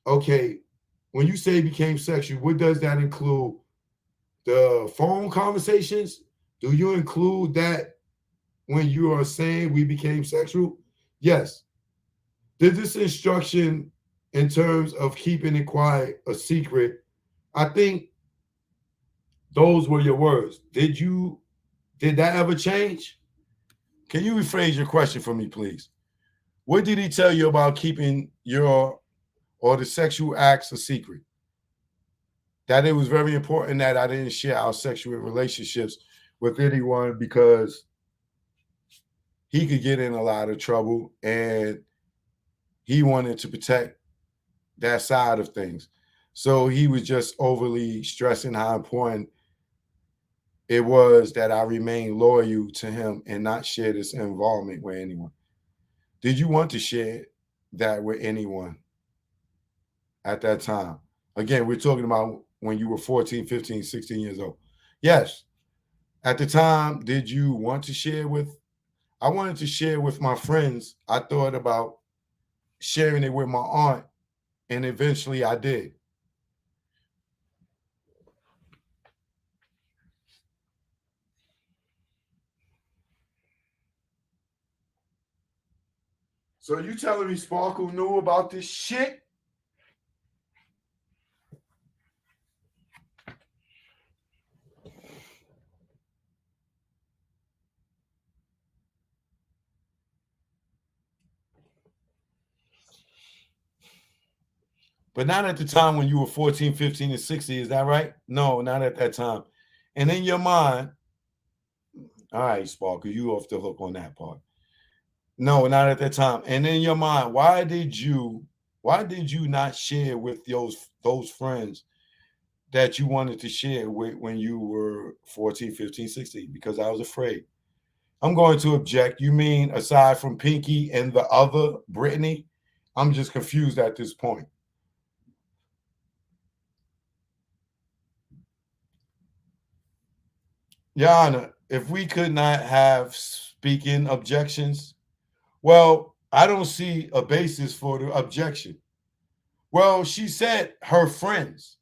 Okay, when you say became sexual, what does that include? The phone conversations? Do you include that when you are saying we became sexual? Yes. Did this instruction in terms of keeping it quiet, a secret, I think those were your words. Did that ever change? Can you rephrase your question for me, please? What did he tell you about keeping the sexual acts a secret? That it was very important that I didn't share our sexual relationships with anyone because he could get in a lot of trouble and he wanted to protect that side of things. So he was just overly stressing how important It was that I remain loyal to him and not share this involvement with anyone. Did you want to share that with anyone at that time? Again, we're talking about when you were 14, 15, 16 years old. Yes. At the time, did you want to share with? I wanted to share with my friends. I thought about sharing it with my aunt, and eventually I did. So you telling me Sparkle knew about this shit? But not at the time when you were 14, 15, and 60. Is that right? No, not at that time. And in your mind, all right, Sparkle, you off the hook on that part. No, not at that time. And in your mind, why did you not share with those friends that you wanted to share with when you were 14, 15, 16? Because I was afraid. I'm going to object. You mean aside from Pinky and the other Brittany? I'm just confused at this point. Your Honor, if we could not have speaking objections, well, I don't see a basis for the objection. Well, she said her friends.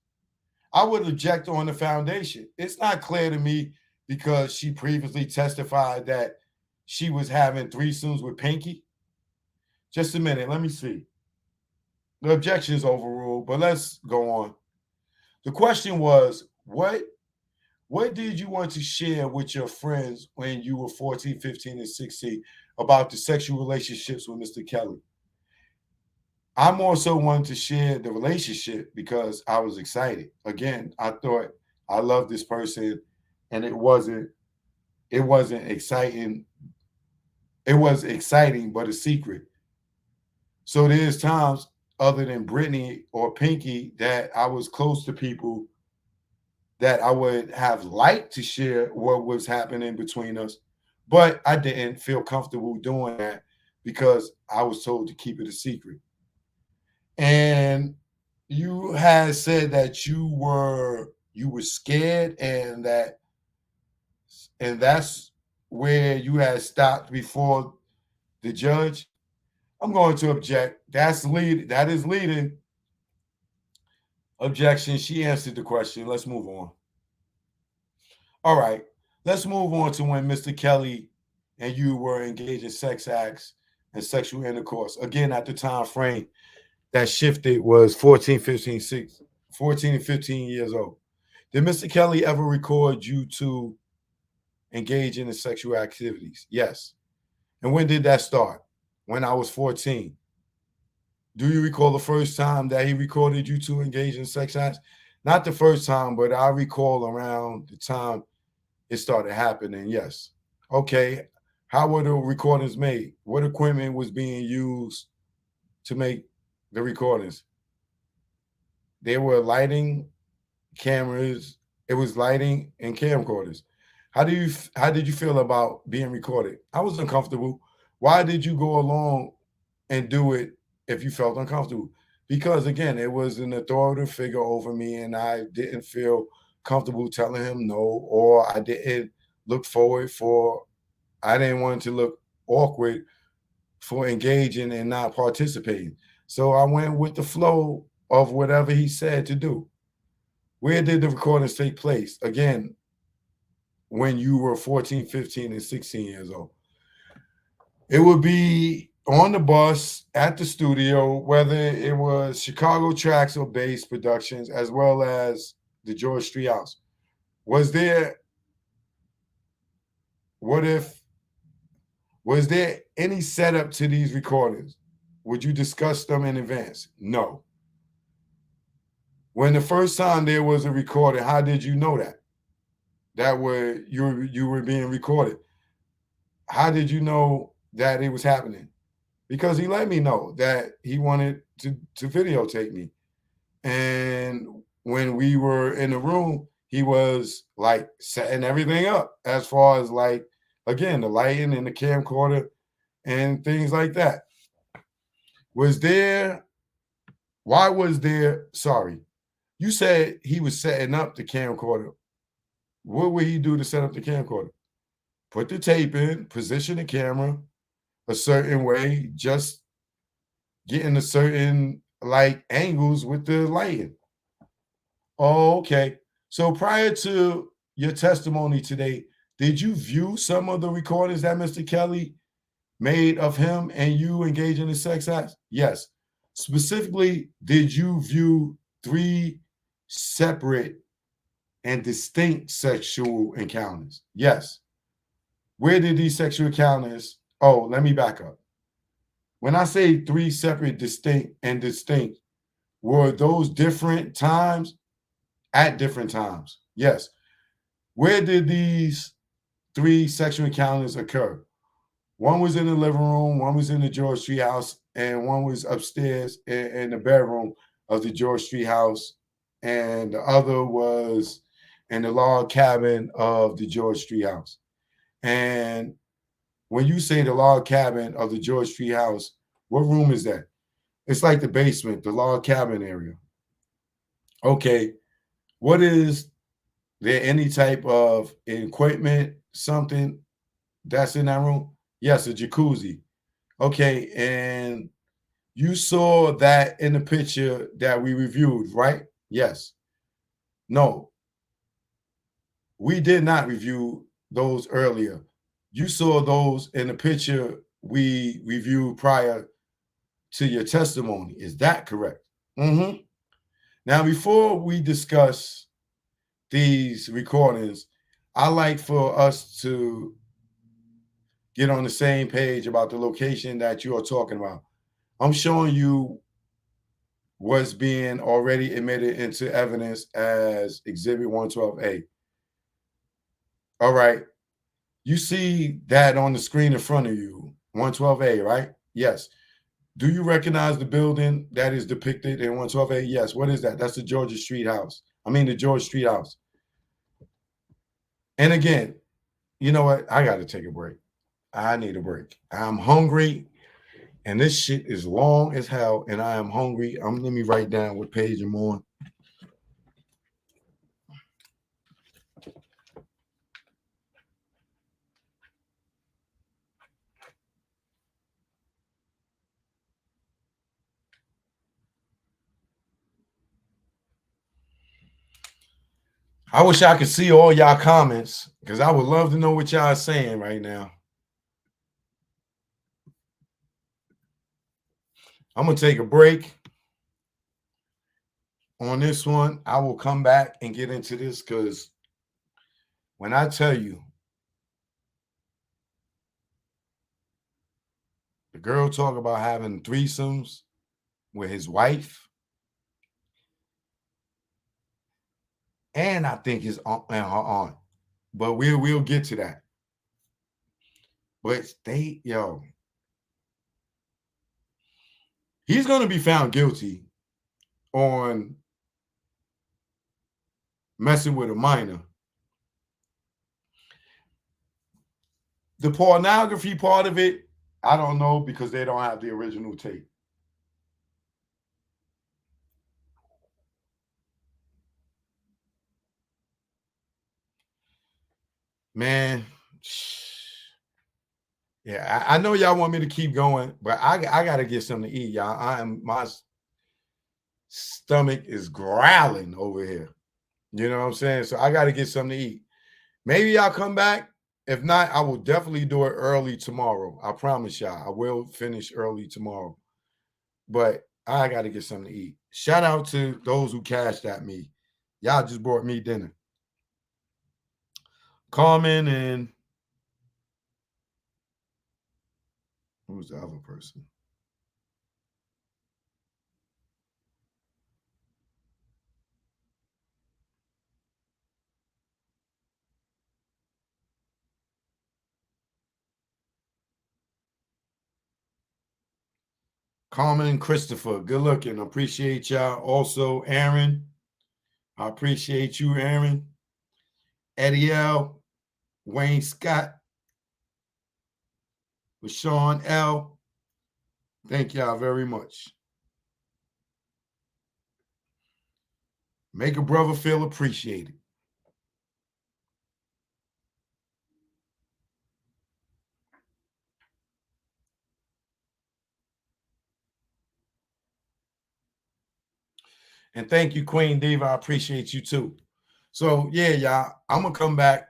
I would object on the foundation. It's not clear to me because she previously testified that she was having threesomes with Pinky. Just a minute, let me see. The objection is overruled, but let's go on. The question was, what did you want to share with your friends when you were 14, 15, and 16 about the sexual relationships with Mr. Kelly? I'm also wanted to share the relationship because I was excited. Again, I thought I loved this person, and it wasn't exciting. It was exciting, but a secret. So there's times other than Brittany or Pinky that I was close to people that I would have liked to share what was happening between us, but I didn't feel comfortable doing that because I was told to keep it a secret. And you had said that you were scared and that's where you had stopped before the judge. I'm going to object. That is leading. Objection. She answered the question. Let's move on. All right. Let's move on to when Mr. Kelly and you were engaged in sex acts and sexual intercourse. Again, at the time frame that shifted was 14, 15, 14 and 15 years old. Did Mr. Kelly ever record you to engage in the sexual activities? Yes. And when did that start? When I was 14. Do you recall the first time that he recorded you to engage in sex acts? Not the first time, but I recall around the time it started happening. Yes. Okay. How were the recordings made? What equipment was being used to make the recordings? They were lighting cameras. It was lighting and camcorders. How did you feel about being recorded? I was uncomfortable. Why did you go along and do it if you felt uncomfortable? Because again, it was an authoritative figure over me, and I didn't feel comfortable telling him no, or I didn't look forward for. I didn't want to look awkward for engaging and not participating. So I went with the flow of whatever he said to do. Where did the recordings take place? Again, when you were 14, 15, and 16 years old. It would be on the bus, at the studio, whether it was Chicago Tracks or Bass Productions, as well as the George Street House. Was there, what if, was there any setup to these recordings? Would you discuss them in advance? No. When the first time there was a recording, how did you know that you were being recorded? How did you know that it was happening? Because he let me know that he wanted to videotape me. And when we were in the room, he was like setting everything up as far as like, again, the lighting and the camcorder and things like that. Was there, why was there, sorry, you said he was setting up the camcorder. What would he do to set up the camcorder? Put the tape in, position the camera a certain way, just getting a certain like angles with the lighting. Oh, okay. So prior to your testimony today, did you view some of the recordings that Mr. Kelly made of him and you engaging in sex acts? Yes. Specifically, did you view 3 separate and distinct sexual encounters? Yes. Where did these sexual encounters? Oh, let me back up. When I say 3 separate, distinct, were those different times at different times? Yes. Where did these 3 sexual encounters occur? One was in the living room, one was in the George Street house, and one was upstairs in the bedroom of the George Street house, and the other was in the log cabin of the George Street house. And when you say the log cabin of the George Street house, what room is that? It's like the basement, the log cabin area. Okay. What is there any type of equipment, something that's in that room? Yes, a jacuzzi. Okay. And you saw that in the picture that we reviewed, right? Yes. No, we did not review those earlier. You saw those in the picture we reviewed prior to your testimony. Is that correct? Mm-hmm. Now, before we discuss these recordings, I like for us to get on the same page about the location that you are talking about. I'm showing you what's being already admitted into evidence as Exhibit 112A. All right. You see that on the screen in front of you, 112A, right? Yes. Do you recognize the building that is depicted in 112A? Yes. What is that? That's the Georgia Street house. I mean, the George Street house. And again, you know what? I got to take a break. I need a break. I'm hungry, and this shit is long as hell, and I am hungry. Let me write down what page I'm on. I wish I could see all y'all comments because I would love to know what y'all are saying right now. I'm going to take a break on this one. I will come back and get into this because when I tell you the girl talk about having threesomes with his wife, and I think his aunt and her aunt, but we'll get to that. But he's going to be found guilty on messing with a minor. The pornography part of it, I don't know because they don't have the original tape. Man, yeah, I know y'all want me to keep going, but I got to get something to eat, y'all. My stomach is growling over here. You know what I'm saying? So I got to get something to eat. Maybe I'll come back. If not, I will definitely do it early tomorrow. I promise y'all, I will finish early tomorrow. But I got to get something to eat. Shout out to those who cashed at me. Y'all just brought me dinner. Carmen and who's the other person? Carmen and Christopher, good looking. Appreciate y'all. Also, Aaron, I appreciate you, Aaron. Eddie L, Wayne Scott, LaShawn L. Thank y'all very much. Make a brother feel appreciated. And thank you, Queen Diva. I appreciate you too. So yeah, y'all, I'm gonna come back.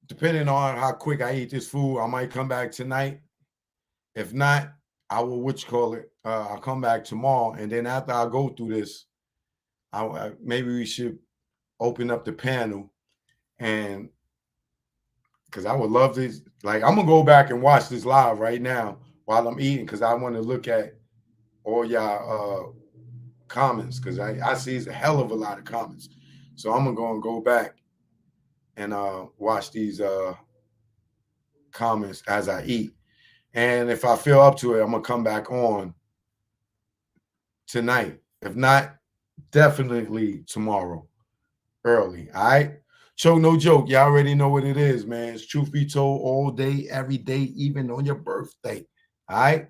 Depending on how quick I eat this food, I might come back tonight. If not, I will I'll come back tomorrow. And then after I go through this, maybe we should open up the panel, and because I would love this. Like, I'm gonna go back and watch this live right now while I'm eating, because I want to look at all y'all comments, because I see it's a hell of a lot of comments. So I'm gonna go back and watch these comments as I eat. And if I feel up to it, I'm gonna come back on tonight. If not, definitely tomorrow early. All right. So no joke. Y'all already know what it is, man. It's truth be told all day, every day, even on your birthday. All right.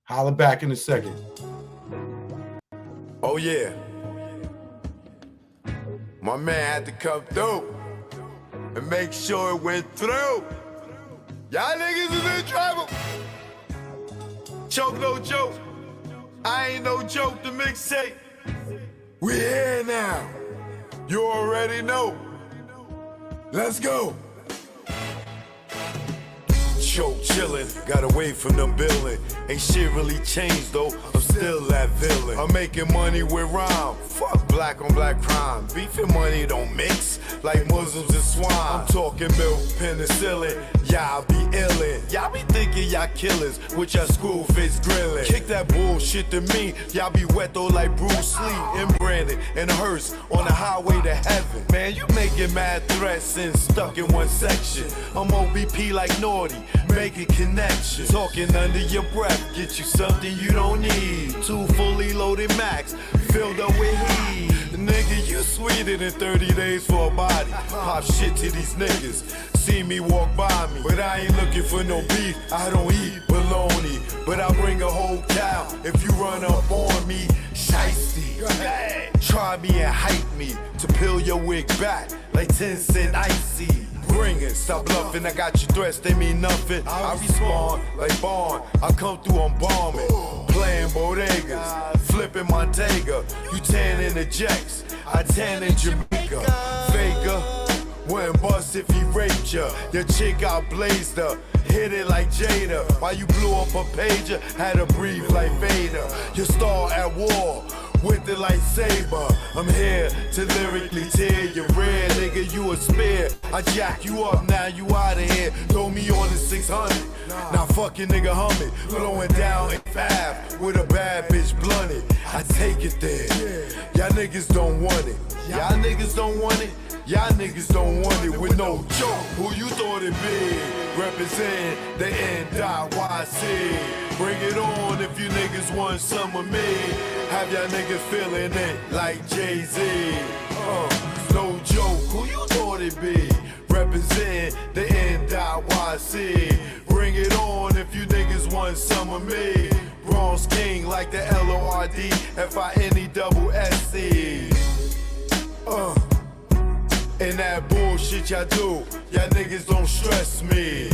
Holla back in a second. Oh yeah. My man had to come through and make sure it went through. Y'all niggas is in trouble. Choke no joke. I ain't no joke, the mixtape. We here now. You already know. Let's go. Choke chillin', got away from them billin'. Ain't shit really changed though, I'm still that villain. I'm making money with rhyme, fuck black on black crime. Beef and money don't mix, like Muslims and swine. I'm talking milk, penicillin, y'all be illin'. Y'all be thinking y'all killers, with y'all screw face grillin'. Kick that bullshit to me, y'all be wet though like Bruce Lee. And Brandon and Hearst on the highway to heaven. Man, you making mad threats and stuck in one section. I'm OBP like Naughty, making connections. Talking under your breath, get you something you don't need. 2 fully loaded Macs, filled up with heat. Nigga, you sweeter than 30 days for a body. Pop shit to these niggas, see me walk by me. But I ain't looking for no beef, I don't eat bologna. But I bring a whole cow if you run up on me. Shiesty, try me and hype me to peel your wig back like 10 cent icy. Bring it, stop bluffing, I got your threats, they mean nothing. I respond like Bond, I come through, I'm bombing. Playing bodegas, flipping Montega. You tan in the Jacks, I tan in Jamaica. Faker, wouldn't bust if he raped ya. Your chick got blazed up, hit it like Jada. Why you blew up a pager, had to breathe like Vader. Your star at war, with the lightsaber. I'm here to lyrically tear your red, nigga, you a spear. I jack you up, now you out of here. Throw me on the 600. Now fucking nigga humming, blowing down in 5 with a bad bitch blunted. I take it there. Y'all niggas don't want it. Y'all niggas don't want it. Y'all niggas don't want it with no joke. Who you thought it be? Represent the NYC. Bring it on if you niggas want some of me. Have y'all niggas feeling it like Jay-Z. No joke, who you thought it be? Represent the NYC. Bring it on if you niggas want some of me. Bronx King like the LORDFINESSE. And that bullshit y'all do, y'all niggas don't stress me.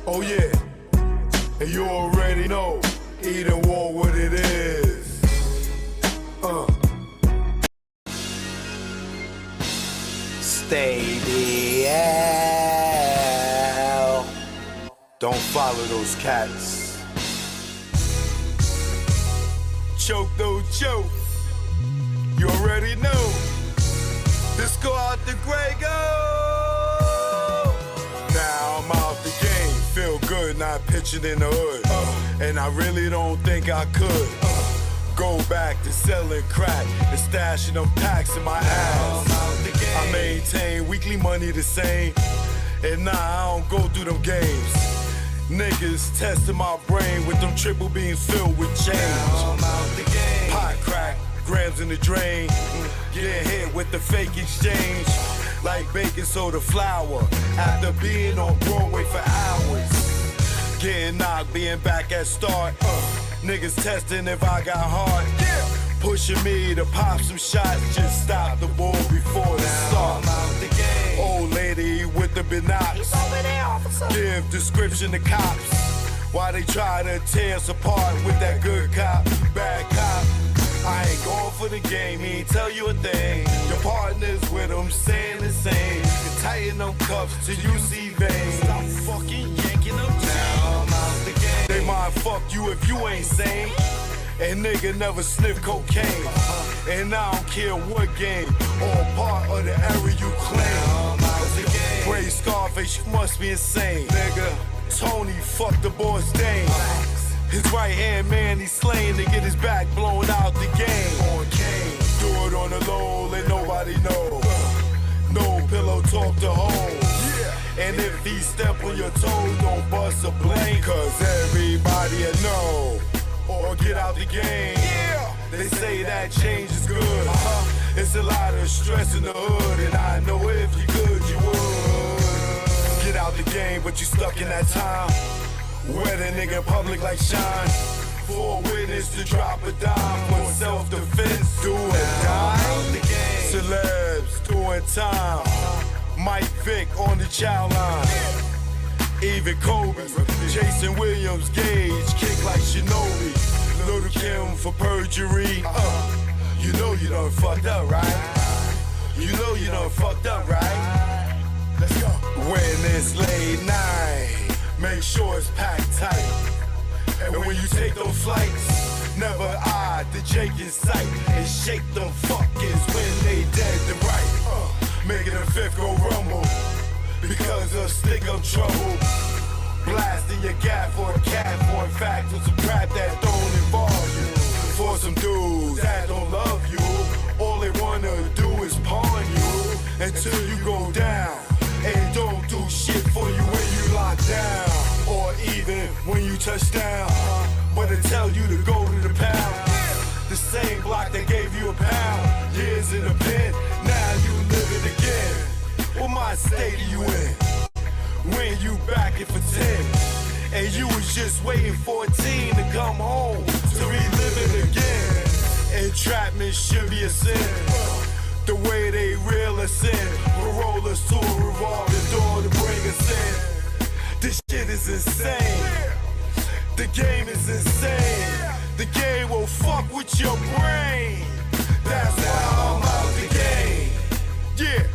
Oh yeah, and you already know, either war what it is. Stay the hell. Don't follow those cats. Choke, don't choke. You already know. Let's go out the gray, go! Now I'm out the game, feel good, not pitching in the hood. And I really don't think I could go back to selling crack and stashing them packs in my ass. I maintain weekly money the same, and nah, I don't go through them games. Niggas testing my brain with them triple beams filled with change. Pot crack, grams goes in the drain. Get hit with the fake exchange. Like baking soda flour. After being on Broadway for hours. Getting knocked, being back at start. Niggas testing if I got heart. Pushing me to pop some shots. Just stop the ball before the start. Old lady with the binocs. Give description to cops. Why they try to tear us apart with that good cop, bad cop. I ain't going for the game, he ain't tell you a thing. Your partner's with him saying the same. You can tighten them cuffs till you see veins. Stop fucking yanking them down. I'm out the game. They might fuck you if you ain't sane. And nigga never sniff cocaine. And I don't care what game or part of the area you claim. Praise Scarface, you must be insane, nigga. Tony fucked the boss Dane. His right hand man he's slain to get his back blown out the game. Do it on the low, let nobody know. No pillow talk to home. And if he step on your toes, don't bust a blame. Cause everybody will know. Or get out the game. They say that change is good. It's a lot of stress in the hood. And I know if you could, you would. Get out the game, but you stuck in that time. Where the nigga in public like shine. For a witness to drop a dime. For self-defense, do or die. Celebs doing time. Mike Vick on the child line. Even Kobe, Jason Williams, Gage, kick like Shinobi. Little Kim for perjury. You know you done fucked up, right? You know you done fucked up, right? Let's go. When it's late night, make sure it's packed tight. And when you take those flights, never eye the Jake in sight. And shake them fuckers when they dead to right. Making the fifth go rumble. Because of stick up trouble. Blasting your gap for a cat. For in fact, for some crap that don't involve you. For some dudes that don't love you. All they wanna do is pawn you. Until you go down. And don't do shit for you when you lock down. Or even when you touch down. But they tell you to go to the pound. The same block that gave you a pound. Years in the pen, now you living again. What mind state are you in? When you back it for 10. And you was just waiting for a teen to come home to relive it again. Entrapment should be a sin. The way they reel us in. Parole us to a revolving door to bring us in. This shit is insane. The game is insane. The game will fuck with your brain. That's why I'm out the game. Yeah.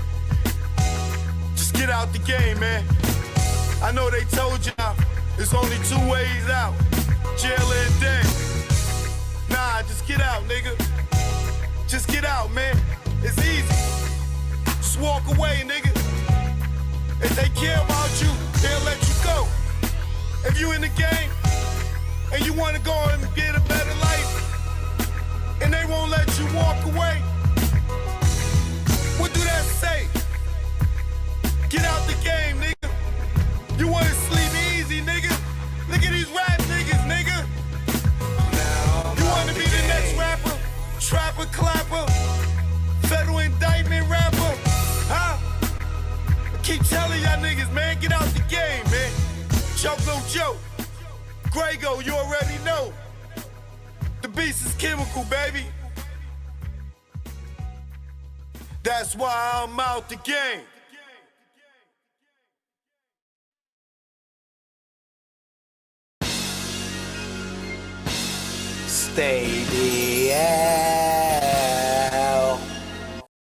Just get out the game, man. I know they told y'all there's only 2 ways out. Jail and death. Nah, just get out, nigga. Just get out, man. It's easy. Just walk away, nigga. If they care about you, they'll let you go. If you in the game and you wanna go and get a better life, and they won't let you walk away, what do that say? Get out the game, nigga. You wanna sleep easy, nigga? Look at these rap niggas, nigga. You wanna be the next rapper? Trapper, clapper, federal indictment rapper, huh? I keep telling y'all niggas, man, get out the game, man. Joke no joke. Grego, you already know. The beast is chemical, baby. That's why I'm out the game. Stay the